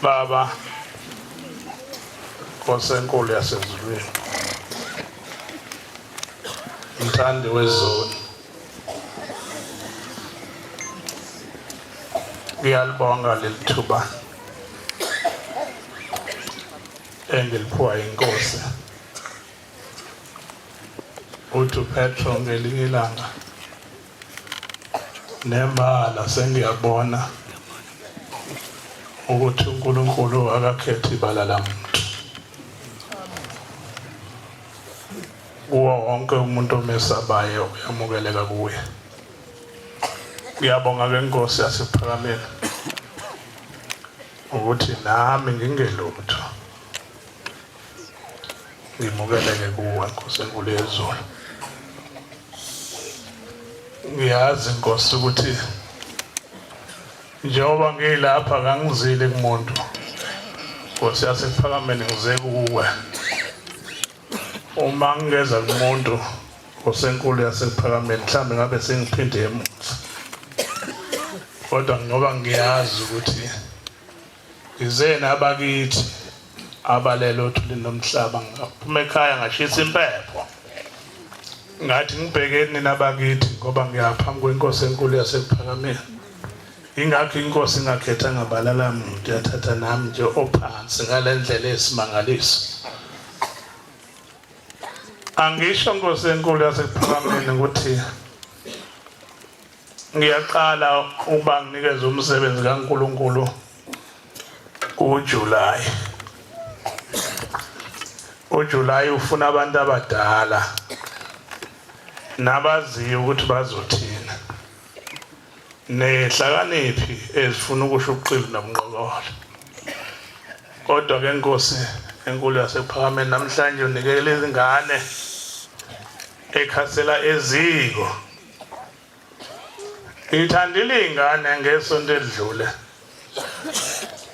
Baba Nkosenkulu yasezulwini, Mthandi wezulu, ngiyalibonga leli thuba engiliphiwa inkosi uthi uPetro ngelinye ilanga nembala sengiyabona ukuthi uNkulunkulu akakhethi ibala lamuntu. Kuwo wonke umuntu omesabayo uyamukeleka kuye. Ngiyabonga ke Nkosi yasephakameni ukuthi nami ngingelutho ngimukeleke kuwe Nkosi enkulu yezulu. Ngiyazi Nkosi ukuthi njengoba ngilapha kangizile kumuntu Nkosi yasephakameni ngize kuwe. Uma ngeza kumuntu Nkosi enkulu yasephakameni mhlambe ngabe sengiphinde emuva, kodwa ngoba ngiyazi ukuthi ngize nabakithi abalelo othuli nomhlaba, ngaphuma ekhaya ngashisa impepho ngathi ngibhekeni nabakithi ngoba ngiyaphambi kwenkosi enkulu yasephakameni. Ingakho inkosi ingakhetha ngabalala muntu, yathatha nami nje ophansi ngalendlela esimangaliso. Angisho Nkosi enkulu yasephakameni ukuthi ngiyaqala ukuba nginikeze umsebenzi kaNkulunkulu kuJuly. uJuly ufuna abantu abadala nabaziyo ukuthi bazothina, nehlakaniphi ezifuna ukusho uqili nomqokolo. Kodwa ke Nkosi enkulu yasephakameni namhlanje unikele izingane ekhasela eziko. Ngithandile ingane ngesonto edlule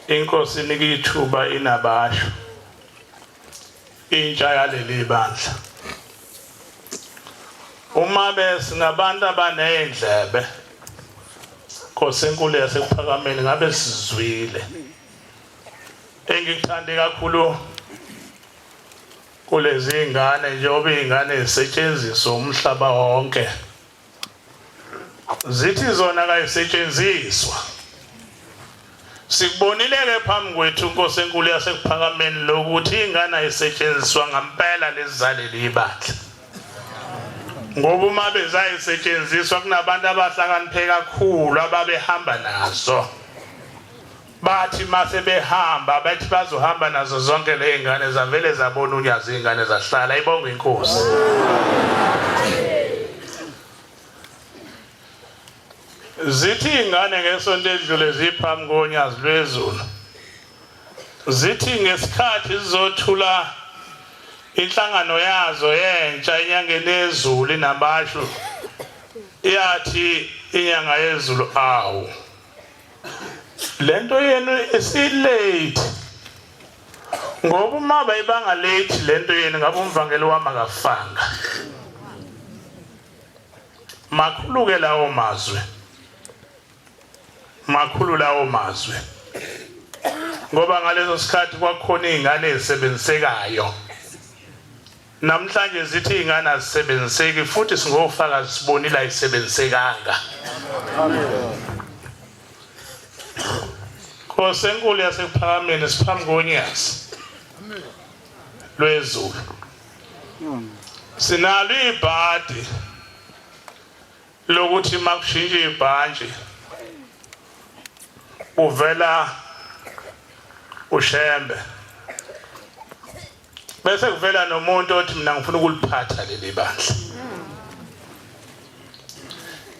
inkosi inika ithuba inabasho intsha yaleli bandla. Uma besingabantu abanendlebe Nkosi enkulu yasephakameni ngabe sizwile. Engikuthande kakhulu kulezi ingane njengoba ingane zisetshenziswa umhlaba wonke, zithi zona kayisetshenziswa. Sikubonile ke phambi kwethu Nkosi enkulu yasephakameni lokuthi ingane ayisetshenziswa ngempela lezizaleli ibandla. Ngoba uma bezayisetshenziswa kunabantu abahlakaniphe kakhulu ababehamba nazo, bathi mase behamba bathi bazohamba nazo zonke le ingane zavele zabona unyazi ingane zahlala. Ibonga inkosi. Zithi ingane ngesonto edlule ziphambi konyazi lwezulu, zithi ngesikhathi zizothula inhlangano yazo yentsha enyangeni yezulu inabasho, yathi inyanga yezulu awu lento yenu isilate. Ngoba uma bayibanga late lento yenu ngabe umvangeli wami akafanga. Makhuluke lawo mazwi, makhulu lawo mazwi, ngoba ngalezo sikhathi kwakhona izingane ezisebenzisekayo. Namhlanje zithi ingane azisebenziseki futhi singofaka sibonile ayisebenzisekanga. Nkosi enkulu yasephakameni siphambi konyazi lwezulu, sinalo ibhadi lokuthi makushintshe ibhantshi uvela ushembe bese kuvela nomuntu othi mina ngifuna ukuliphatha leli bandla.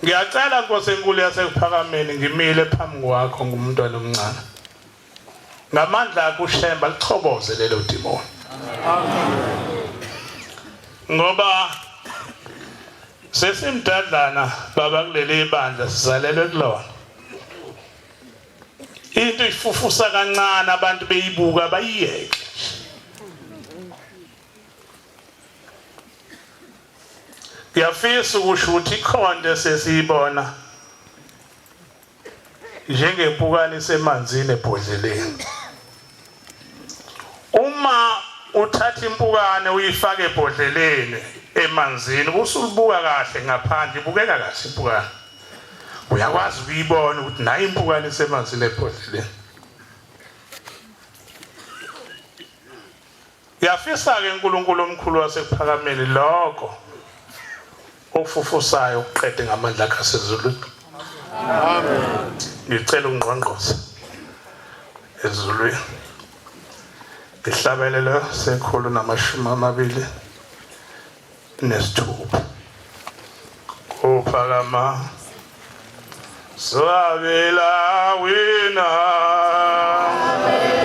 Ngiyacela Nkosi enkulu yasephakameni ngimile phambi kwakho ngumntwana omncane, ngamandla akho ushemba lichoboze lelo dimoni. Ngoba sesimdadlana baba kuleli bandla sizalelwe kulona. Into ifufusa kancane abantu beyibuka bayiyeke. Ngiyafisa ukusho ukuthi ikhonto sesiyibona njengempukane semanzini ebhodleleni. uthatha impukane uyifake ebhodleleni emanzini usubuka kahle ngaphandle ibukeka kahle impukane uyakwazi ukuyibona ukuthi nayo impukane isemanzini ebhodleleni yafisa ke uNkulunkulu omkhulu wasekuphakameni lokho ofufusayo uqede ngamandla akhe asezulwini amen ngicela ungqongqoze ezulwini ihlabelelo sekhulu namashumi amabili nesithupha uphakama swabela wina Amen.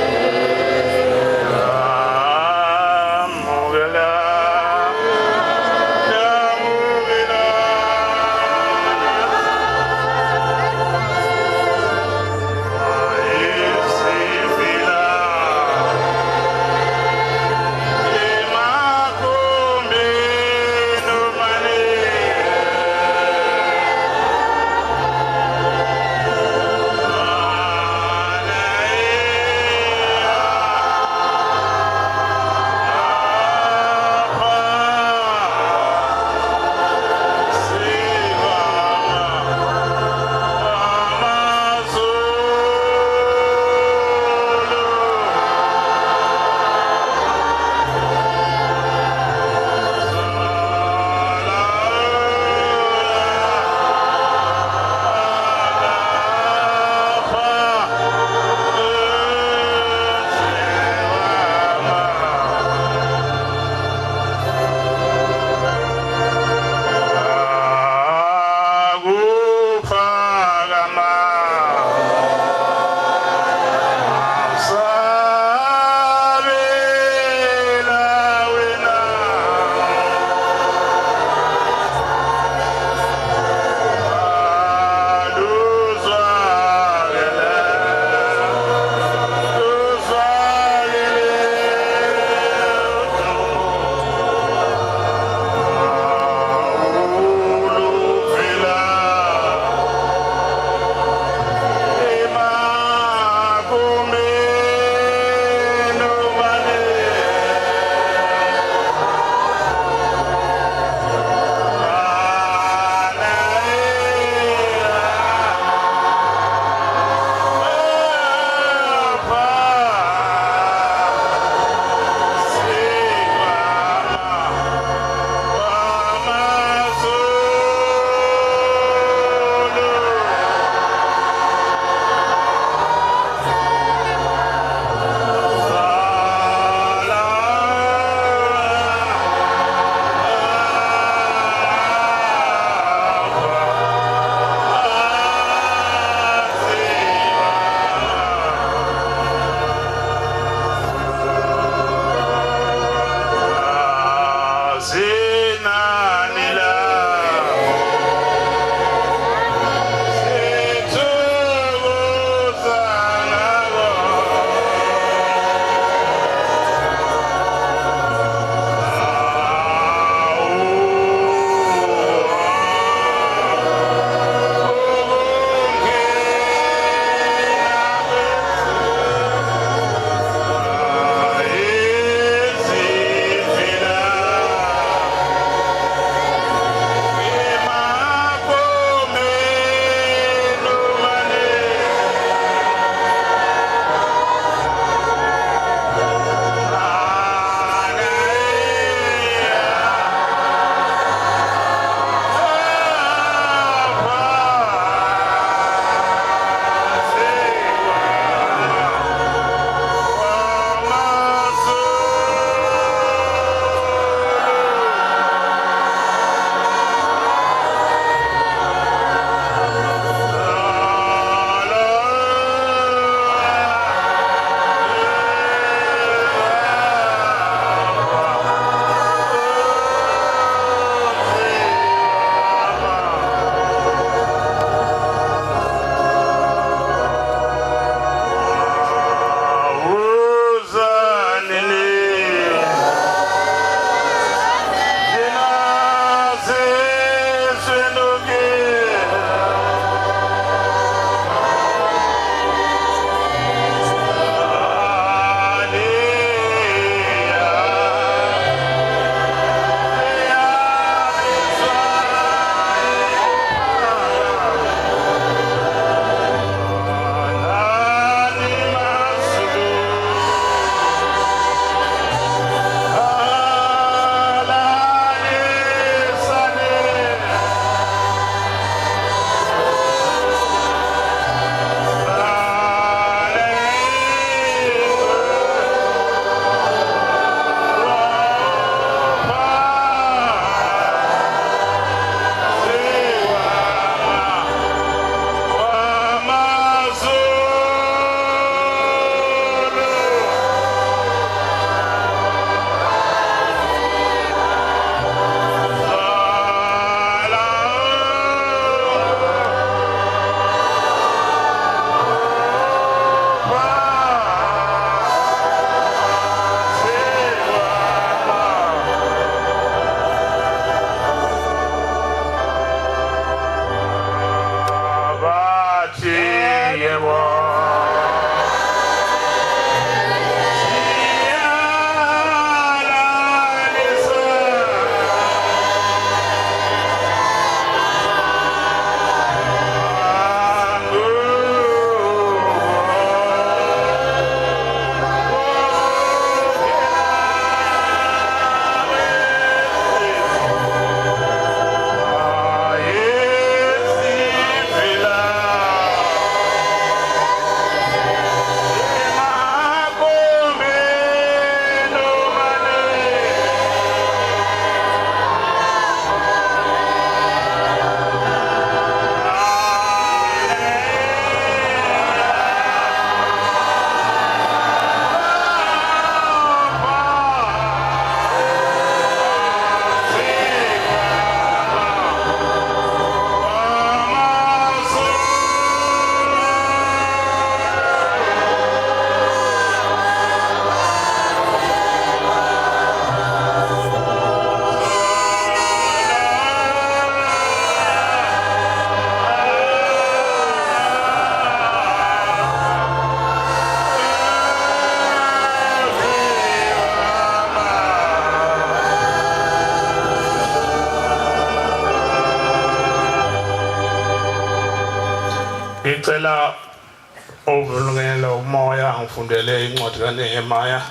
ngomoya ngifundele incwadi kaNehemiya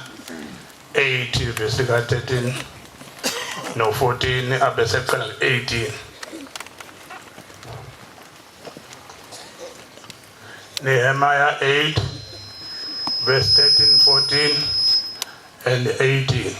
8 verse 13 no 14 abese qala 18. Nehemiah 8 verse 13, 14 and 18.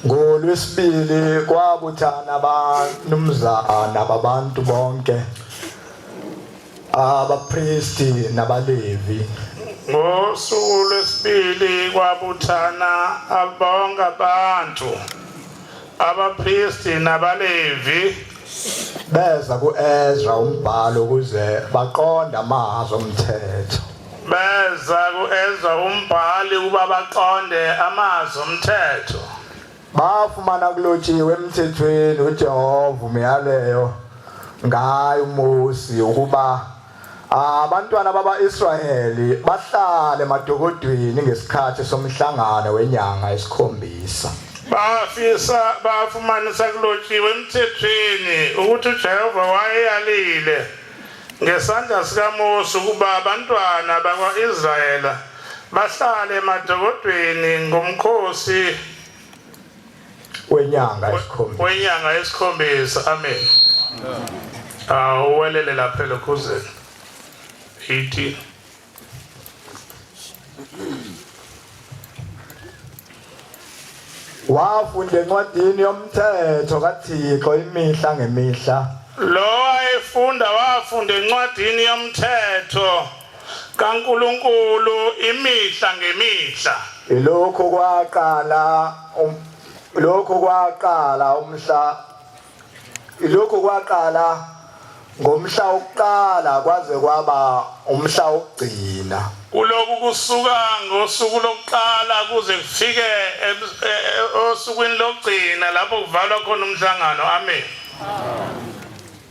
NgoLwesibili kwabuthana abanumzana babantu bonke abapristi nabalevi. Ngosuku lwesibili kwabuthana bonke abantu abapristi nabalevi beza kuEzra umbhalo ukuze baqonde amazwi omthetho. Beza kuEzra umbhali ukuba baqonde amazwi omthetho. Bafumana kulotshiwe emthethweni uJehova umyalezo ngayo uMose ukuba abantwana baba-Israyeli bahlale emadokodweni ngesikhathi somhlangano wenyanga yesikhombisa. Bafumanisa kulotshiwe emthethweni ukuthi uJehova wayeyalile ngesandla sikaMose ukuba abantwana bakwa-Israyeli bahlale emadokodweni ngomkhosi wenyanga yesikhombisa. Amen. Uwelele lapha elokhuzeni 18. Wafunda encwadini yomthetho kaThixo imihla ngemihla. Lo wayefunda wafunda encwadini yomthetho kaNkulunkulu imihla ngemihla. Lokho kwaqala ngomhla wokuqala kwaze kwaba umhla wokugcina. Uloku kusuka ngosuku lokuqala kuze kufike osukwini lokugcina lapho kuvalwa khona umhlangano. Amen.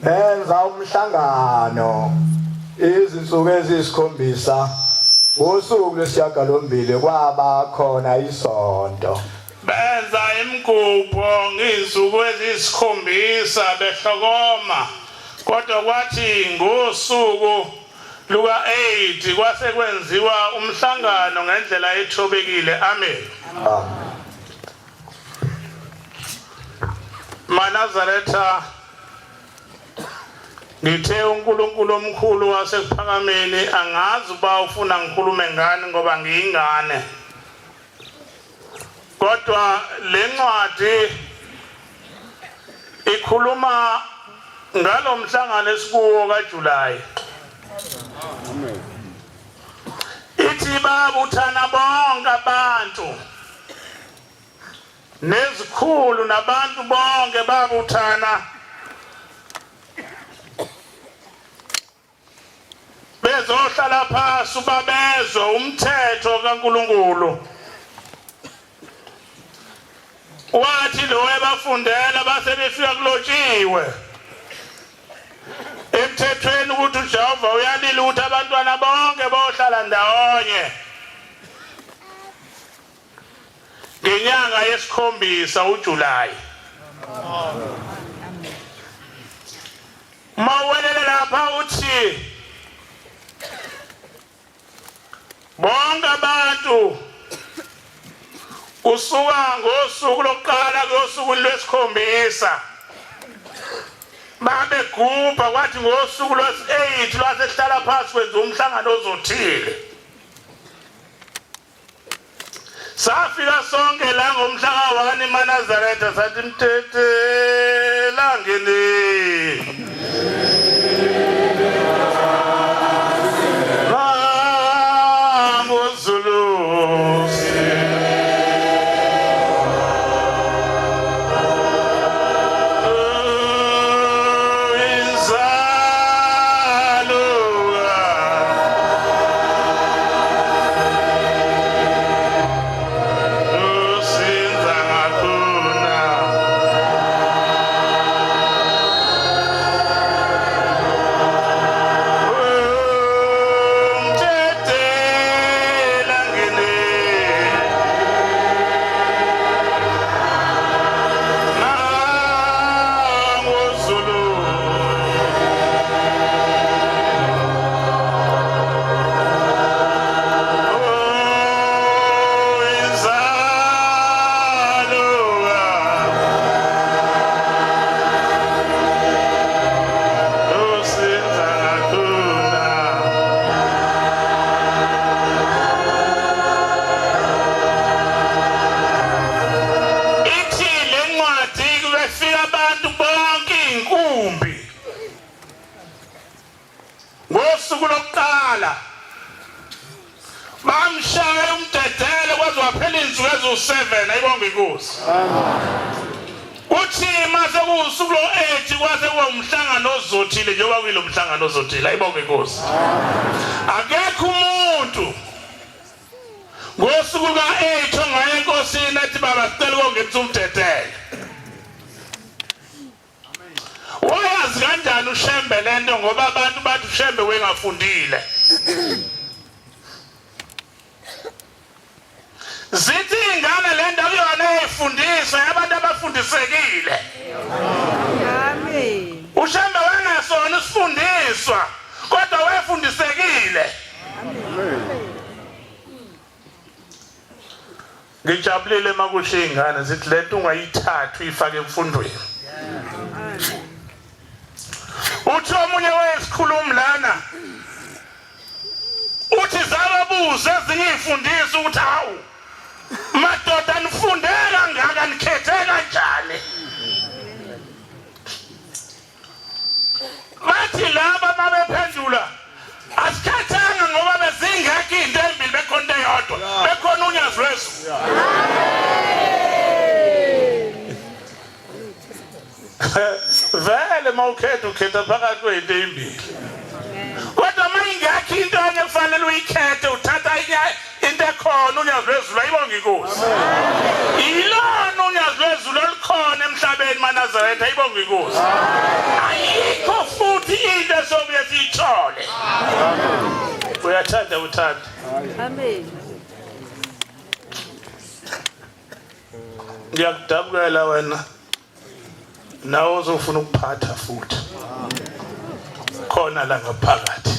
Benza umhlangano izinsuku ezisikhombisa. Ngosuku lwesishiyagalombili kwaba khona isonto. Benza imigubho ngezinsuku ezisikhombisa behlokoma, kodwa kwathi ngosuku luka-8 kwase kwenziwa umhlangano ngendlela ethobekile. Amen. Manazaretha ngithe uNkulunkulu omkhulu wasekuphakameni angazi uba ufuna ngikhulume ngani ngoba ngiyingane, kodwa le ncwadi ikhuluma ngalo mhlangano esikuwo kaJulayi. Ithi babuthana bonke abantu nezikhulu nabantu bonke babuthana bezohlala phansi babezwe umthetho kaNkulunkulu. Wathi lo ebafundela base befika kulotshiwe emthethweni ukuthi uJehova uyalile ukuthi abantwana bonke bohlala ndawonye ngenyanga yesikhombisa uJulayi. Mawelele lapha uthi bonke abantu usuka ngosuku lokuqala ngosuku lwesikhombisa babegubha, kwathi ngosuku lwesi-8 lwasehlala phansi kwenza umhlangano ozothile. Safika sonke la ngomhla ka-1 eManazaretha sathi mthethe langeni ngosuku lokuqala bamshaya umdedele kwaze waphela insuku ezu7 ayibonga inkosi uthi mase kusuku lo8 kwaze kuba umhlangano ozothile njengoba kuyilo mhlangano ozothile ayibonga inkosi akekho umuntu ngosuku ka8 ongaye enkosini ethi baba sicela ukongenisa umdedele wayazi kanjani uShembe lento ngoba abantu bathi uShembe wengafundile zithi ingane lento akuyona efundisa abantu abafundisekile amen uShembe wengasona isifundiswa kodwa wefundisekile ngijabulile makusho ingane zithi lento ungayithatha uyifake emfundweni uthi omunye wesikhulumi lana uthi zababuze ezinye izifundisa ukuthi hawu madoda nifundela ngaka nikhethe kanjani bathi laba babephendula asikhethanga ngoba bezingekho into embili bekhona eyodwa bekhona unyazi lwesu vele mawukhetha ukhetha phakathi kwento ezimbili kodwa mayingekho into enye kufanele uyikhethe uthatha into ekhona unyazi lwezulu ayibonga inkosi ilona unyazi lwezulu olukhona emhlabeni maNazaretha ayibonga inkosi ayikho futhi into esobuye siyithole uyathanda uthanda amen ngiyakudabukela wena nawe uzofuna ukuphatha futhi khona la ngaphakathi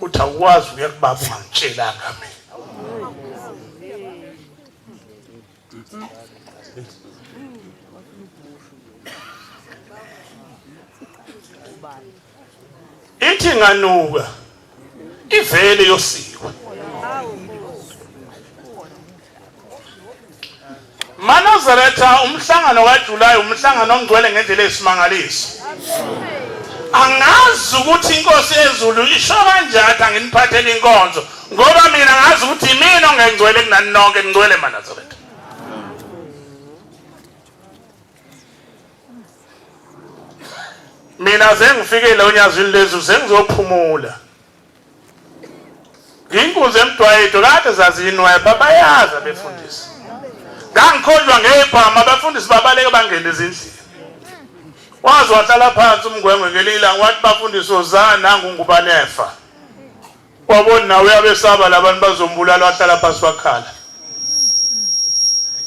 uthi awukwazi ukuya kubaba ungangitshelanga mina ithi nganuka ivele yosiwe maNazaretha umhlangano kaJulayi umhlangano ongcwele ngendlela esimangaliso angazi ukuthi inkosi yezulu isho kanjani anginiphathele inkonzo ngoba mina ngazi ukuthi mina ongengcwele kunani nonke ngcwele maNazaretha mina sengifikile onyazini lezulu sengizophumula inkunzi emdwayito kade zazinwepha bayaza befundisa ngangikhohlwa ngebhama abafundisi babaleke bangena ezindlini wazi wahlala phansi umgwengwe ngelilanga wathi bafundisi ozana nangu ngubanefa wabona nawe uyabesaba labantu bazombulala wahlala phansi wakhala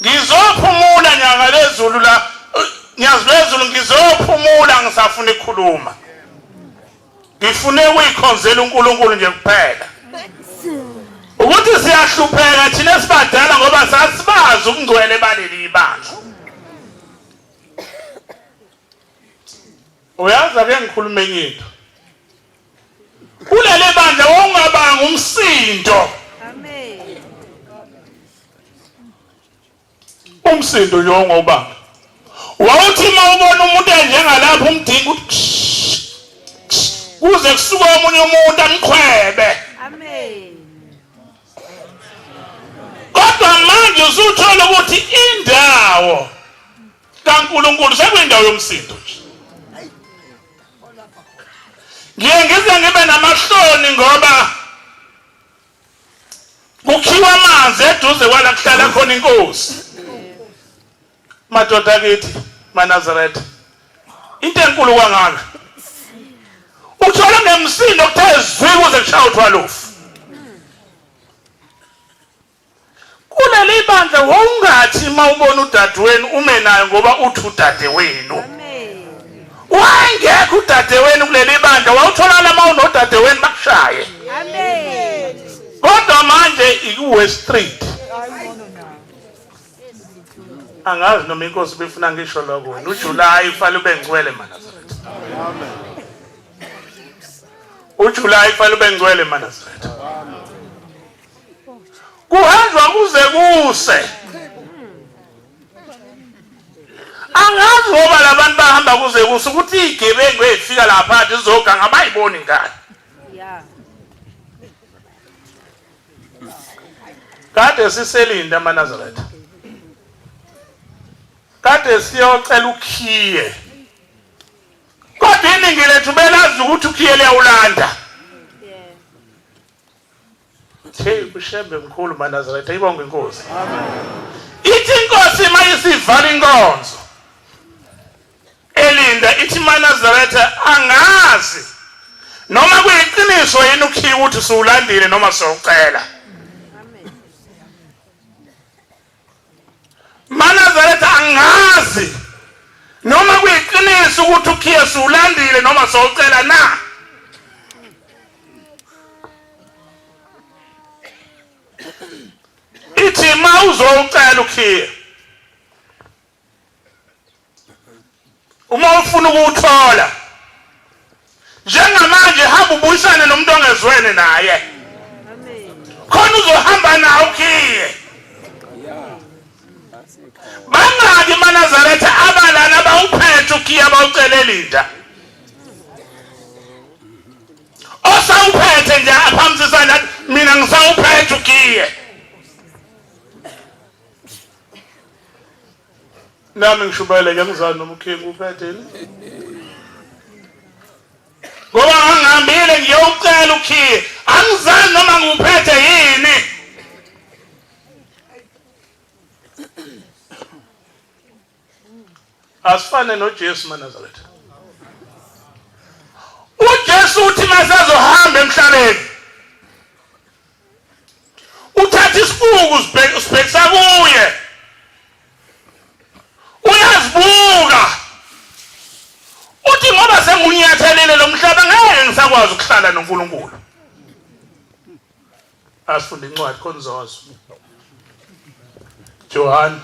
ngizophumula nyanga lezulu la nyazi lezulu ngizophumula ngisafuna ukukhuluma ngifune ukuyikhonzela uNkulunkulu nje kuphela ukuthi siyahlupheka thina sibadala ngoba sasibazi ukungcwele baleli ibandla uyazi ake ngikhulume into kuleli bandla wongabanga umsindo amen umsindo yongobanga wawuthi mawubona umuntu enjengalapho umdinga kuze kusuka omunye umuntu amkhwebe amen kodwa manje uzuthola ukuthi indawo kaNkulunkulu sekuyindawo yomsindo nje ngize ngibe namahloni ngoba kukhiwa amanzi eduze kwala kuhlala khona inkosi madoda kithi maNazaretha into enkulu kwangaka uthola ngemsindo kuthe zwi kuze kushaya uthwalofu kuleli bandla wongathi mawubona udadewenu ume naye ngoba uthi udadewenu wangekho udadewenu kuleli bandla wawuthola lama unodadewenu bakushaye amen kodwa manje ikuWest Street angazi noma inkosi befuna ngisho lokho wena uJulayi ufale ube ngcwele maNazaretha amen uJulayi ufale ube ngcwele maNazaretha kuhanjwa kuze kuse angazi ngoba labantu bahamba kuze kuse ukuthi igebengu ezifika lapha zizoganga bayiboni ngani kade siselinda amaNazaretha kade siyocela ukhiye kodwa iningi lethu belazi ukuthi ukhiye liyawulanda hey ushembe mkhulu amaNazaretha ibonge inkosi ithi inkosi mayisivala inkonzo elinda ithi amaNazaretha angazi noma kuyiqiniso yini ukhiye ukuthi siwulandile noma sowucela amaNazaretha angazi noma kuyiqiniso ukuthi ukhiye siwulandile noma sowucela na ithi ma uzowucela ukhiye uma ufuna ukuthola njengamanje hamba ubuyisane nomuntu ongezwene naye khona uzohamba nawe ukhiye bangaki amaNazaretha abalana bawuphethe ukhiye abawucela elinda osawuphethe nje aphamsisana mina ngisawuphethe ukhiye nami ngishubayeleke ngizana noma ukhiye nguphetheni ngoba ngihambile ngiyocela ukhiye angizani noma nguphethe yini asifane noJesu amaNazaretha uJesu uthi masezohamba emhlabeni uthatha isibuko usibhekisa kuye uyazibuka uthi ngoba sengunyathelile lo mhlaba ngeke ngisakwazi ukuhlala noNkulunkulu asifunda incwadi konzozo John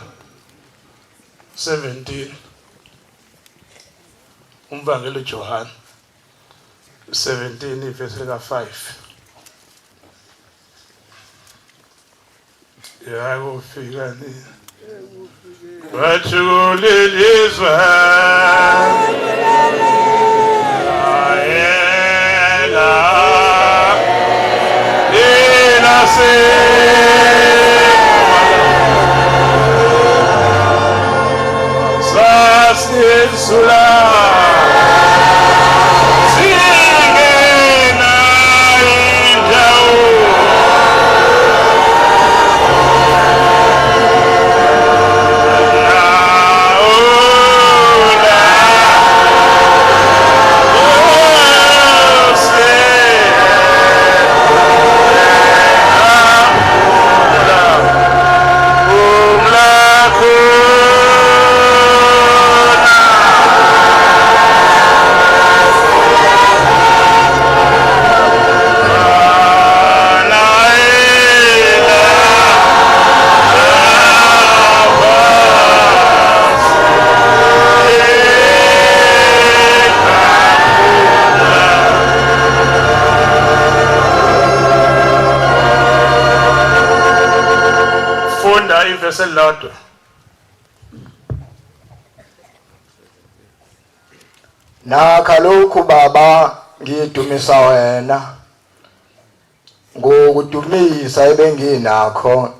17 umvangelo John 17 verse 5 yakufika ni wathulilizwa ayela inase sasisula elilodwa nakha lokhu baba ngidumisa wena ngokudumisa ebenginakho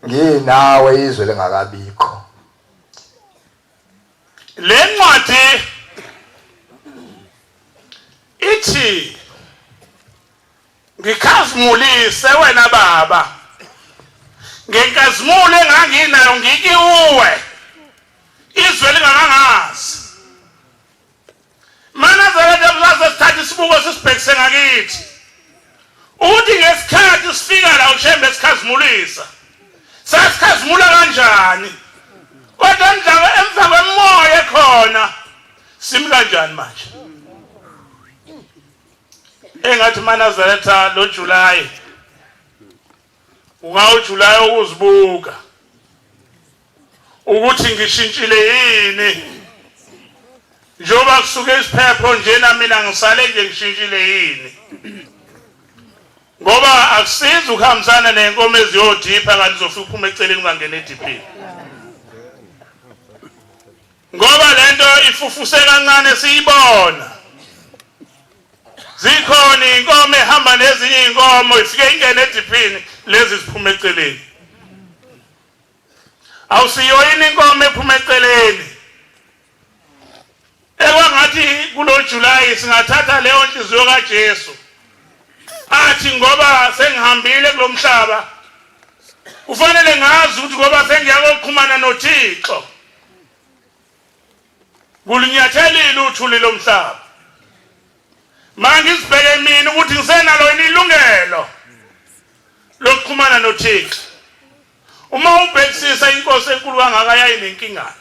nginawe izwe lengakabikho lencwadi ithi ngikhazimulise wena baba ngenkazimulo enganginayo ngikiwe izwe lingakangazi amaNazaretha uzasithatha isibuko sisibhekise ngakithi uthi ngesikhathi sifika la ushembe esikhazimulisa sasikhazimula kanjani kodwa emva kwemoya khona simi kanjani manje engathi amaNazaretha lo July ungaWuJuly ukuzibuka ukuthi ngishintshile yini njoba kusuke isiphepho nje na mina ngisale nje ngishintshile yini ngoba akusizi ukuhambisana nenkomo eziyodipha kanti uzofika uphuma eceleni ungangena edipini ngoba lento ifufuse kancane siyibona zikhona inkomo ehamba nezinye inkomo ifike ingene edipini lezi ziphuma eceleni awusiyoyini inkomo ephuma eceleni ekwangathi kulo July singathatha leyo nhliziyo kaJesu athi ngoba sengihambile kulomhlaba ufanele ngazi ukuthi ngoba sengiyakoqhumana noThixo kulinyathelile uthuli lomhlaba mangizibheke mina ukuthi ngisenalo ilungelo lokuxhumana noThixo uma ubhekisisa inkosi enkulu kangaka yayinenkinga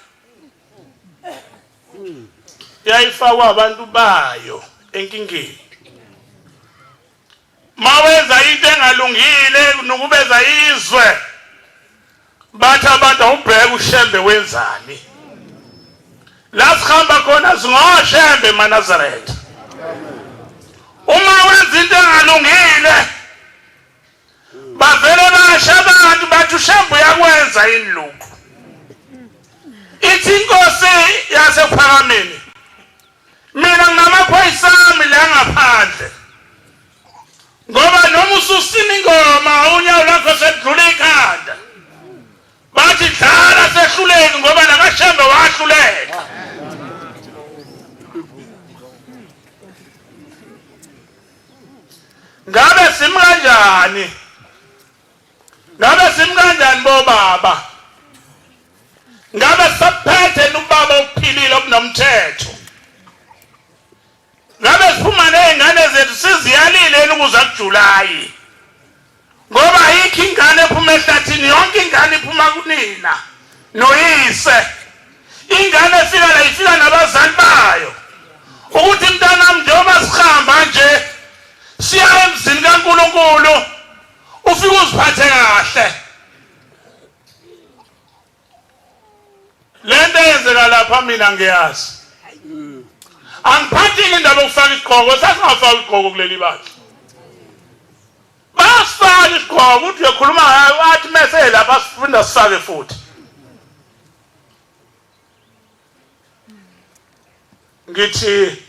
yayifakwa abantu bayo enkingeni mawenza into engalungile nokubeza izwe bathi abantu awubheke uShembe wenzani la sikhamba khona singoShembe eNazaretha uma wenza into engalungile bavele basha abantu bathi uShembe uyakwenza inluku ithi inkosi yasePhakameni mina nginamaphoyisa ami la ngaphandle ngoba noma ususina ingoma unyawo lakho sedlula ikhanda bathi dlala sehluleki ngoba nakaShembe wahluleka ngabe simkanjani bo baba ngabe saphethe ubaba ophilile obunomthetho ngabe siphuma nezingane zethu siziyalile ukuza kuJulayi ngoba ayikho ingane ephuma ehlathini yonke ingane iphuma kunina noyise ingane efika la ifika nabazali bayo ukuthi mntanami njengoba sihamba nje siya emzini kaNkulunkulu ufike uziphathe kahle lento yenzeka lapha mina ngiyazi angiphathi indaba yokufaka isigqoko sasingafaka isigqoko kuleli bandla basifaka isigqoko ukuthi uyakhuluma wathi mase lapha sifunda sifake futhi ngithi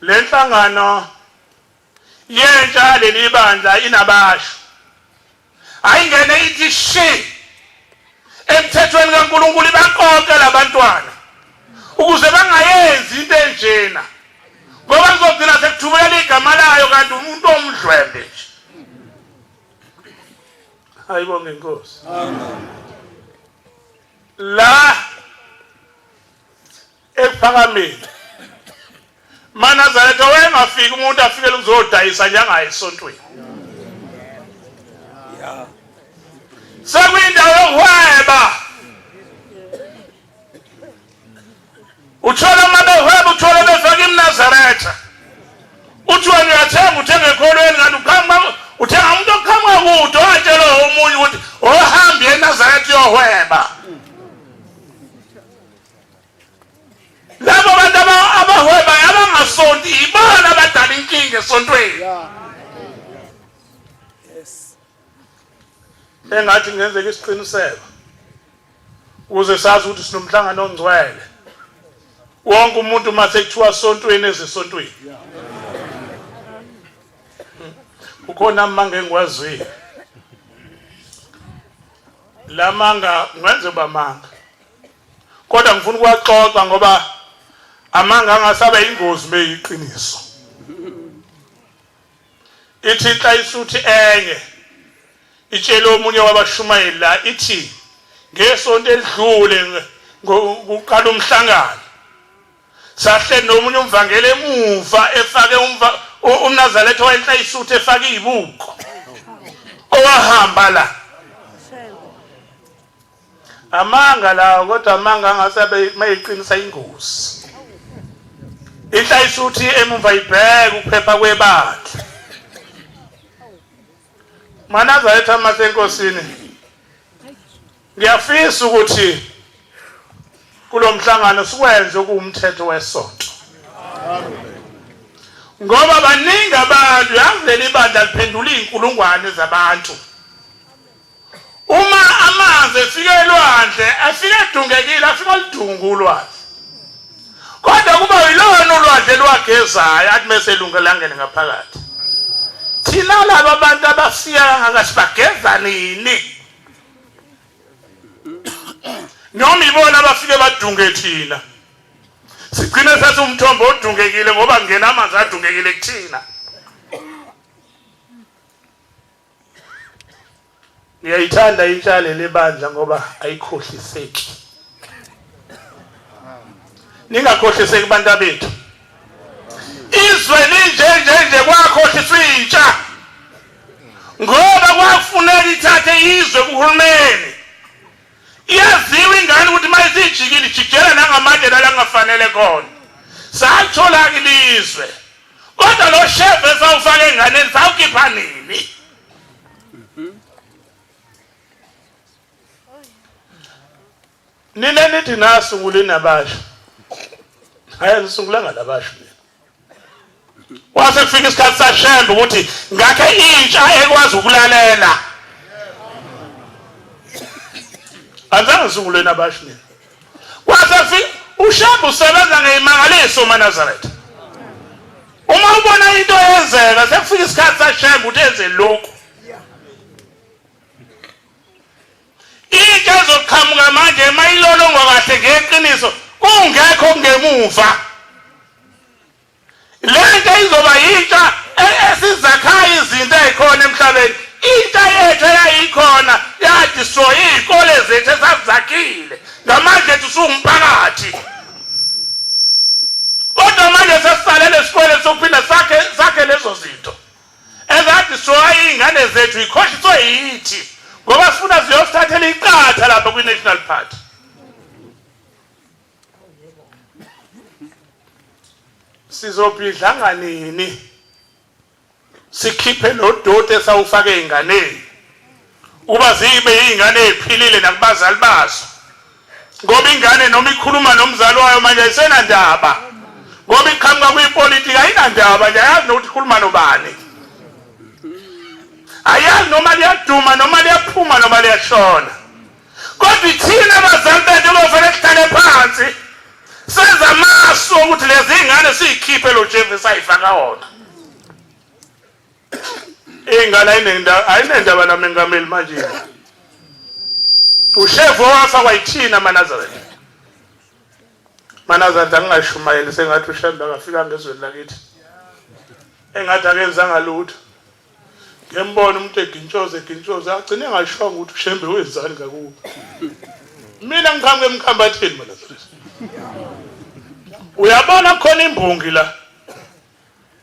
lenhlangano yentsha leli bandla inabasho ayingene ithi shi emthethweni kaNkulunkulu baqoqe labantwana ukuze bangayenzi into enjena ngoba ngizogcina sekuthubela igama layo kanti umuntu omdlwembe nje ayibonge inkosi la ePhakameni eNazaretha wayengafika umuntu afikele ukuzodayisa njengaye esontweni sekuyindawo yokuhweba uthola mabehweba uthola befaka eNazaretha uthi wena uyathenga uthenga ekholweni kanti uthenga umuntu oqhamuka kude owatshela omunye ukuthi ohamba eNazaretha yohweba labo bantu abahweba abangasonti ibona abadala inkinga esontweni engathi ngenzeka isiqiniseko ukuze sazi ukuthi sinomhlangano ongcwele wonke umuntu mase kuthiwa sontweni ezesontweni ukhona amanga engikwaziyo la manga ngenze bamanga kodwa ngifuna ukuwaxoxa ngoba amanga angasaba ingozi meyiqiniso ithi inhlayisuthi enye itshela omunye wabashumayeli la ithi ngesonto elidlule ngokuqala umhlangano sahle nomunye umvangeli emuva efake umNazaretha wayenhlayisuthi efake izibuko owahamba la amanga la kodwa amanga angasabe mayiqinisa ingozi inhlayisuthi emuva ibheke ukuphepha kwebandla eNazaretha masenkosini ngiyafisa ukuthi kulomhlangano sikwenze kuumthetho wesonto ngoba baningi abantu yavele ibandla liphendula izinkulungwane zabantu uma amanzi efike elwandle afike edungekile afike lidunga ulwandle kodwa kuba yilona ulwandle lwagezayo athi mase lunga langene ngaphakathi thina thina laba abantu abasiya ngakasibageza nini noma ibona abafike badunge thina sigcine sathi umthombo odungekile ngoba ngena amanzi adungekile kuthina. Ngiyayithanda intshale lebandla ngoba ayikhohliseki. Ningakhohliseki bantu bethu. Izwe linje kwakhohliswa intsha ngoba kwafuneka ithathe izwe kuhulumeni. Iyaziwa ingane ukuthi mayisijikile ijikela nangamanje nalangafanele khona. Sathola ilizwe. Kodwa lo chef esawufaka enganeni sawukhipha nini? Nina nithi nasungule nabasha. Hayi nisungulanga nabasha mina. Wase kufika isikhathi sashemba ukuthi ngakhe intsha ekwazi ukulalela. Azange sungule nabasha mina. Wase kufika ushemba usebenza ngeimangaliso maNazaretha. Uma ubona into yenzeka sekufika isikhathi sashemba uyenze lokho. Into ezoqhamuka manje mayilolongwa kahle ngeqiniso ungekho ngemuva. Lento izoba yintsha esizakhayo izinto ezikhona emhlabeni. Into yethu eyayikhona yadistroy izikole zethu esazakhile. Ngamanje tusumphakathi. Kodwa manje sesisalele isikole sokuphinda sakhe lezo zinto. Ezadistroy ingane zethu ikhohliswe yithi. Ngoba sifuna ziyosithathela iqatha lapha kwi-National Party. Sizobhidlanga nini sikhiphe lo doti esawufake einganeni uba zibe izingane eziphilile nakubazali bazo. Ngoba ingane noma ikhuluma nomzali wayo manje ayisenandaba. Ngoba iqhamuka kwipolitiki ayinandaba nje ayazi nokuthi ikhuluma nobani. Ayazi noma liyaduma noma liyaphuma noma liyashona. Kodwa thina abazali bethu bofana sihlale phansi senza amasu ukuthi lezi ingane siyikhiphe lo Jeff sayifaka wona. Ingane ayinendaba namengameli manje. Uchef wafa kwayithina maNazaretha. maNazaretha angashumayeli sengathi ushemba akafika ngezweni lakithi. Engathi akenzanga lutho. Ngembona umuntu egintshoze agcine ngashonga ukuthi ushembe wenzani kakuba. Mina ngiqhamuke emkhambatheni maNazaretha. Uyabona khona imbungi la.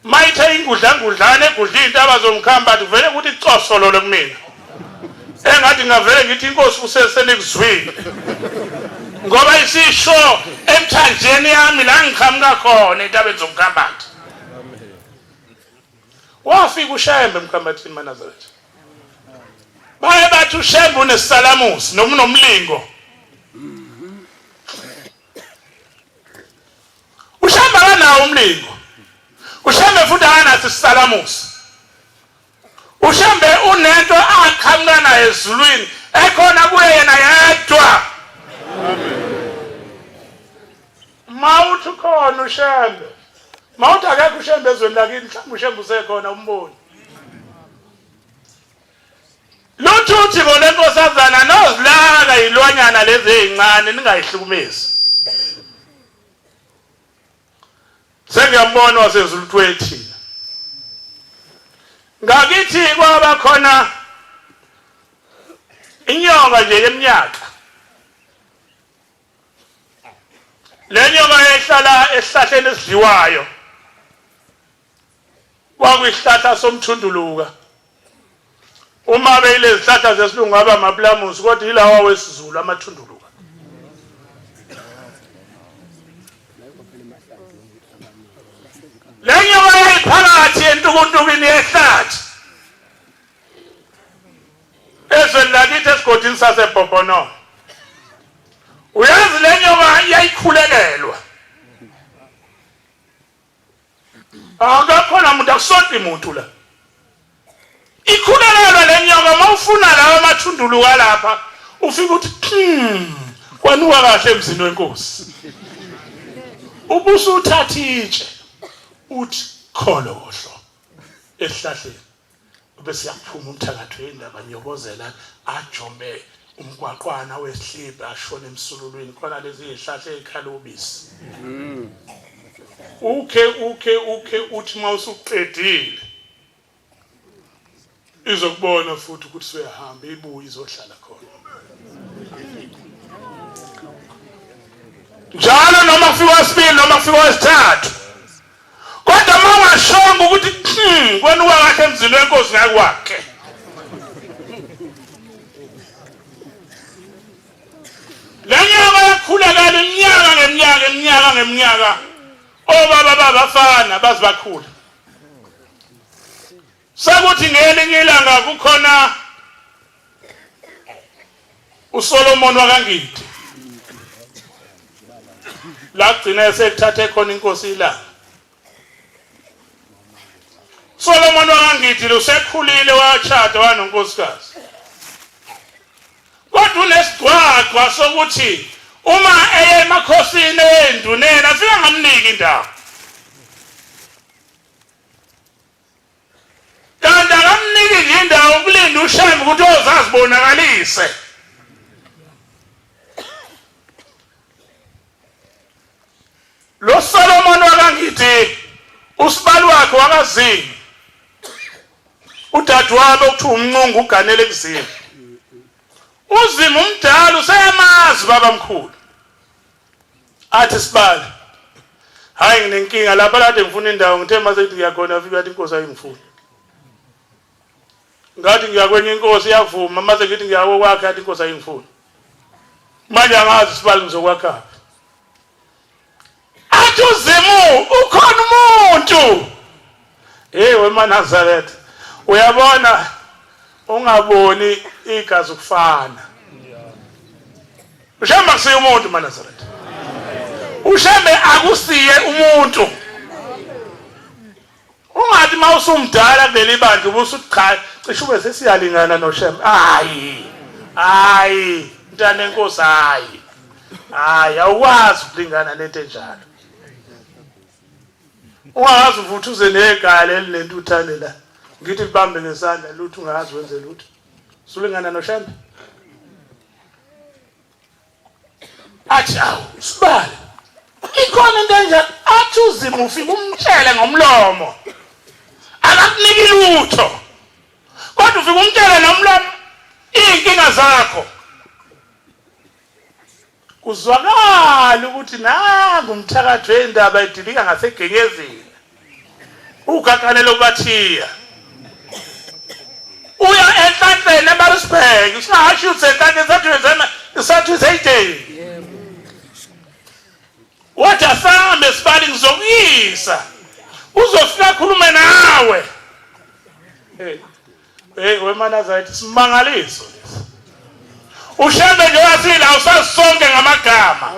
Mayithe ingudlangudlane egudla intaba zomkhambathi vele ukuthi icosolo kumina. Engathi ngavele ngithi inkosi usesenekuzwile. Ngoba isisho emthanjeni yami la ngiqhamuka khona entabeni zomkhambathi. Wafika ushembe emkhambathini maNazaretha. Baye bathi ushembe unesalamusi noma unomlingo. Ushembe akanawo umlingo. Ushembe futhi akanaso isalamusi. Ushembe unento aqhamuka nayo ezulwini ekhona kuye yena yedwa. Mawuthi khona ushembe. Mawuthi akekho ushembe ezweni lakini mhlawumbe ushembe usekhona umboni. Luthuthi ngone nkosazana nozilaka ilwanyana lezi ezincane ningayihlukumezi. Sengiyambona wasezuluthwethi. Ngakithi kwaba khona inyoka nje yeminyaka. Le nyoka ehlala esihlahleni esidliwayo. Kwakuyihlahla somthunduluka. Uma beyile zihlahla zesilungu aba amaplamusi kodwa ilawa wesizulu amathunduluka. Le nyoka yayiphakathi entukuntukini yehlathi. Ezweni lakithi esigodini saseBhobhono. Uyazi le nyoka yayikhulelelwa. Akakhona umuntu akusonti umuntu la. Ikhulelelwa le nyoka mawufuna lawa amathunduluka lapha ufika uthi kwanuka kahle emzini wenkosi. Ubuso uthatha itshe uthi kholohlo esihlahleni. bese yaphuma umthakathi wendaba nyobozela ajombe umgwaqwana wesihlipha ashona emsululweni khona lezi izihlahla ezikhala ubisi uke uthi mawusuqedile izokubona futhi ukuthi suyahamba ibuye izohlala khona njalo noma kufika wesibili noma kufika wesithathu kodwa mawungashonga ukuthi kwena kahle emzini wenkosi ngakwakhe lenyanga yakhulakala iminyaka ngeminyaka obaba babafana bazibakhula sakuthi ngelinye ilanga kukhona uSolomon wakangidi lagcina esekuthathe khona inkosi ilanga Solomon wakangidi usekhulile wachata wanonkosikazi kodwa unesigwaqwa sokuthi uma eye emakhosini enduneni afika ngamniki indawo kanti akamniki nje indawo ukulinda uShembe ukuthi ozazibonakalise lo Solomon wakangidi usibali wakhe wakazini udadewabo okuthiwa umncungu uganele ekuzini uzima umdala usemazi baba mkhulu athi sibali hayi nginenkinga lapha kade ngifuna indawo ngithe mase ngithi ngiyakhona afika athi inkosi ayingifuni ngathi ngiyakwenye inkosi yavuma mase ngithi ngiyawo kwakhe athi inkosi ayingifuni manje angazi sibali ngizokwakha athi uzimu ukhona umuntu weManazaretha uyabona ungaboni igazi kufana uShembe akusiye umuntu eManazaretha uShembe akusiye umuntu ungathi mawusumdala kuleli bandla ubusuthi cha cishe ube sesiyalingana noShembe hayi mntana enkosi hayi awukwazi ukulingana lento enjalo ungazi uvuthuze negala elinentuthane la ngithi libambe ngesandla lutho ungazi wenze lutho sulingana noShembe athi awu sibali ikhona into enjalo athi uzima ufika umtshele ngomlomo akakuniki lutho kodwa ufika umtshele nomlomo inkinga zakho kuzwakala ukuthi nangu umthakathi wendaba idilika ngasegenyezini ugaganele kubathiya uya enhlanhleni eMaritzburg usingahasho usenhlanhleni sathu zeyideni wathi asambe sibali ngizokuyisa uzofika khulume nawe weManazaretha simangaliso uShembe nje wasila usasonke ngamagama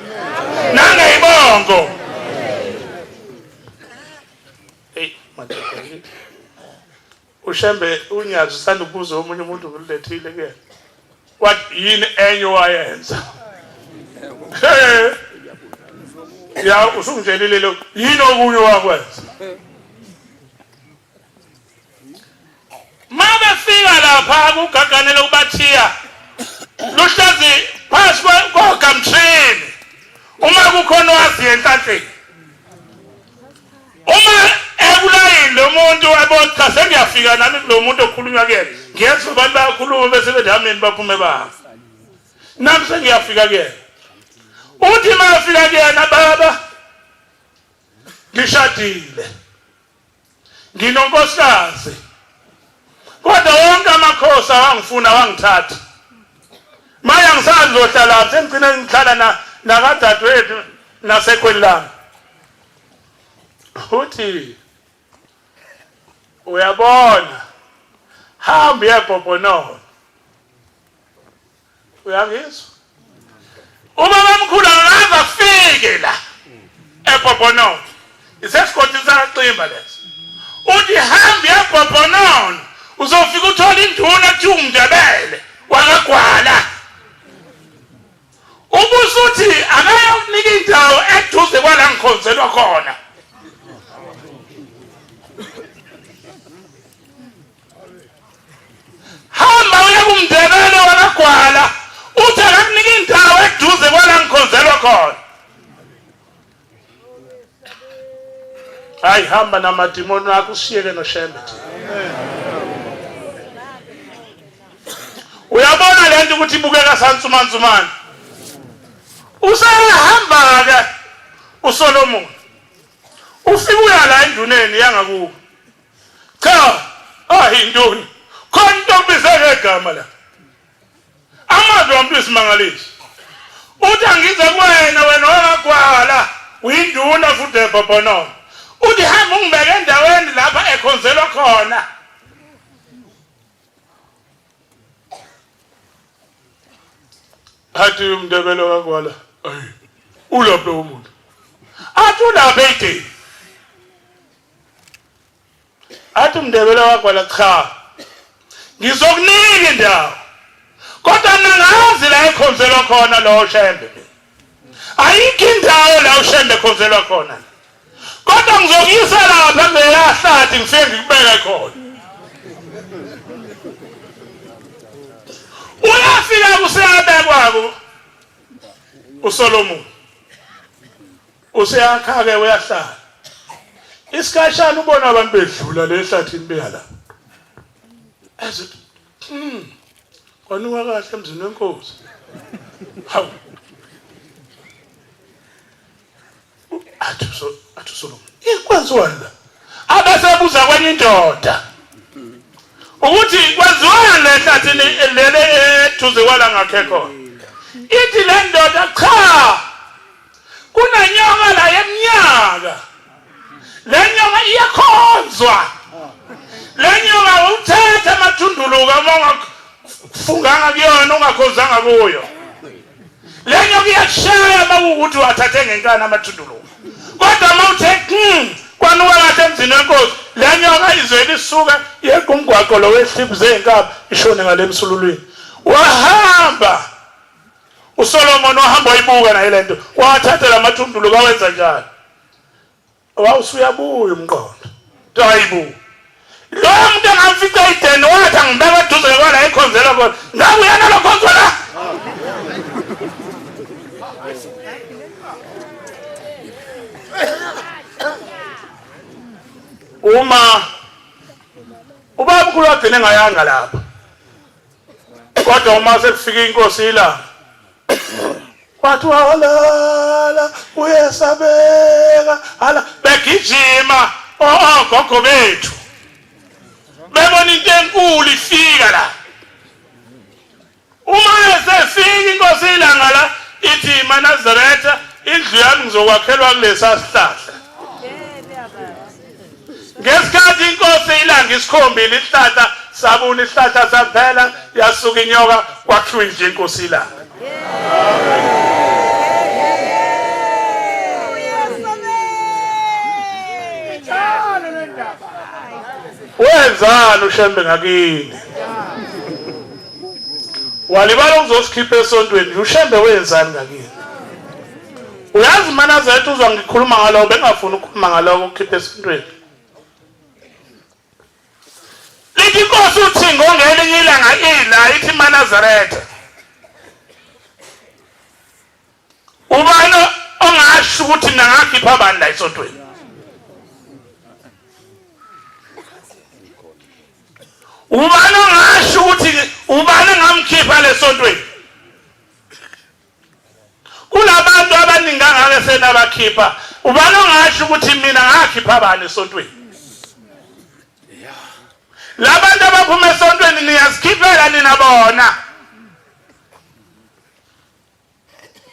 nangeyibongo uShembe unyazi usanda ukubuza omunye umuntu ngilethile ke wathi yini enye wayenza ya usungitshelile lo yini okunye wakwenza mabefika lapha kugaganele kubathiya luhlazi phasi kogamthini uma kukhona wazi enhlanhleni uma ekulayini lo muntu wabotha sengiyafika nami kulo muntu okhulunywa kuyena ngiyezwa abantu bayakhuluma bese bedameni baphume bafa nami sengiyafika kuyena uthi mafika kuyena baba ngishadile nginonkosikazi kodwa wonke amakhosi awangifuna wangithatha maya ngisazohlala sengigcina ngihlala nakadadewethu nasekhweni lami uthi uyabona hamba eBhobhonono uyangizwa ubaba mkhulu akaze afike la eBhobhonono isesikhothi sakaXimba leso uthi hamba eBhobhonono uzofika uthola induna ethi uMndebele wakagwala ubusuthi akayokunika indawo eduze kwala ngikhonzelwa khona hayi hamba namadimoni akho usiyeke noShembe. Uyabona lento ukuthi ibukeka sansumansumana. Usahamba ke uSolomon. Ufika uya la enduneni yangakubo. Cha, intoni? Khona into obizeke igama la. Amazwi omuntu isimangalisi. Uthi angize kuwena wena ongagwala, uyinduna futhi ebhabhana. Uthi hamba ungibeke endaweni lapha ekhonzelwa khona. Athi umndebelo kakwala. Ayi. Ulapha umuntu. Athi ulapha ethini. Athi umndebelo kakwala cha. Ngizokunika indawo. Kodwa nangazi la ekhonzelwa khona lo Shembe. Ayikho indawo la uShembe ekhonzelwa khona. Kodwa ngizokuyisa lapha ngeyahlathi ngifike ngikubeke khona. Uyafika kuseyabekwa uSolomon. Useyakha ke uyahlala. Isikashana ubona abantu bedlula lehlathini beyala. Azithi kwanuka kahle emzini wenkosi. Hawu. Athi Solomon. Ikwenziwani la? Abasebuza kwenye indoda. Ukuthi kwenziwani lehlathini lele eduze kwala ngakhe khona. Ithi le ndoda cha. Kunanyonga la yeminyaka. Le nyonga iyakhonzwa. Le nyonga uthethe amathunduluka mongafunganga kuyona ungakhonzanga kuyo. Le nyonga iyashaya mawukuthi wathathe ngenkani amathunduluka. Kodwa mawuthe kwanuka kahle emzini wenkosi le nyonga izweli isuka yeqa umgwaqo lo wehliphi zenkaba ishone ngale emsululweni. Wahamba uSolomon wahamba wayibuka naye lento wathatha lamathunduluka wenza njalo. Wawusuyabuya umqondo. Hayibu. Lo muntu engamfica ideni wathi angibeka eduze kwala ekhonzela khona. Ngabe uyana lo khonzela? Uma ubaba mkhulu wagcina ngayanga lapha. Kodwa uma sekufika inkosi ila kwathi walala uyesabeka hala begijima ogogo bethu bebona into enkulu ifika la. Uma esefika inkosi ilanga la ithi Nazaretha indlu yami ngizokwakhelwa kulesa sihlahla. Ngesikhathi inkosi ilanga isikhombile isihlahla sabuna isihlahla saphela yasuka inyoka kwakhiwa nje inkosi ilanga. Wenzani uShembe ngakini? Walibala uzosikhipha esontweni uShembe wenzani ngakini? Uyazi Nazaretha uzwa ngikhuluma ngaloko bengafuni ukukhuluma ngaloko ukukhipha esontweni. Lithi inkosi uthi ngongelinye ilanga ila ithi Nazaretha. Ubani ongasho ukuthi nangakhipha abantu la esontweni? Ubani ongasho ukuthi ubani ngamkhipha lesontweni? Kulabantu abaningi angake senabakhipha. Ubani ongasho ukuthi mina ngakhipha abantu esontweni? Labantu abaphuma esontweni niyazikhiphela nina bona.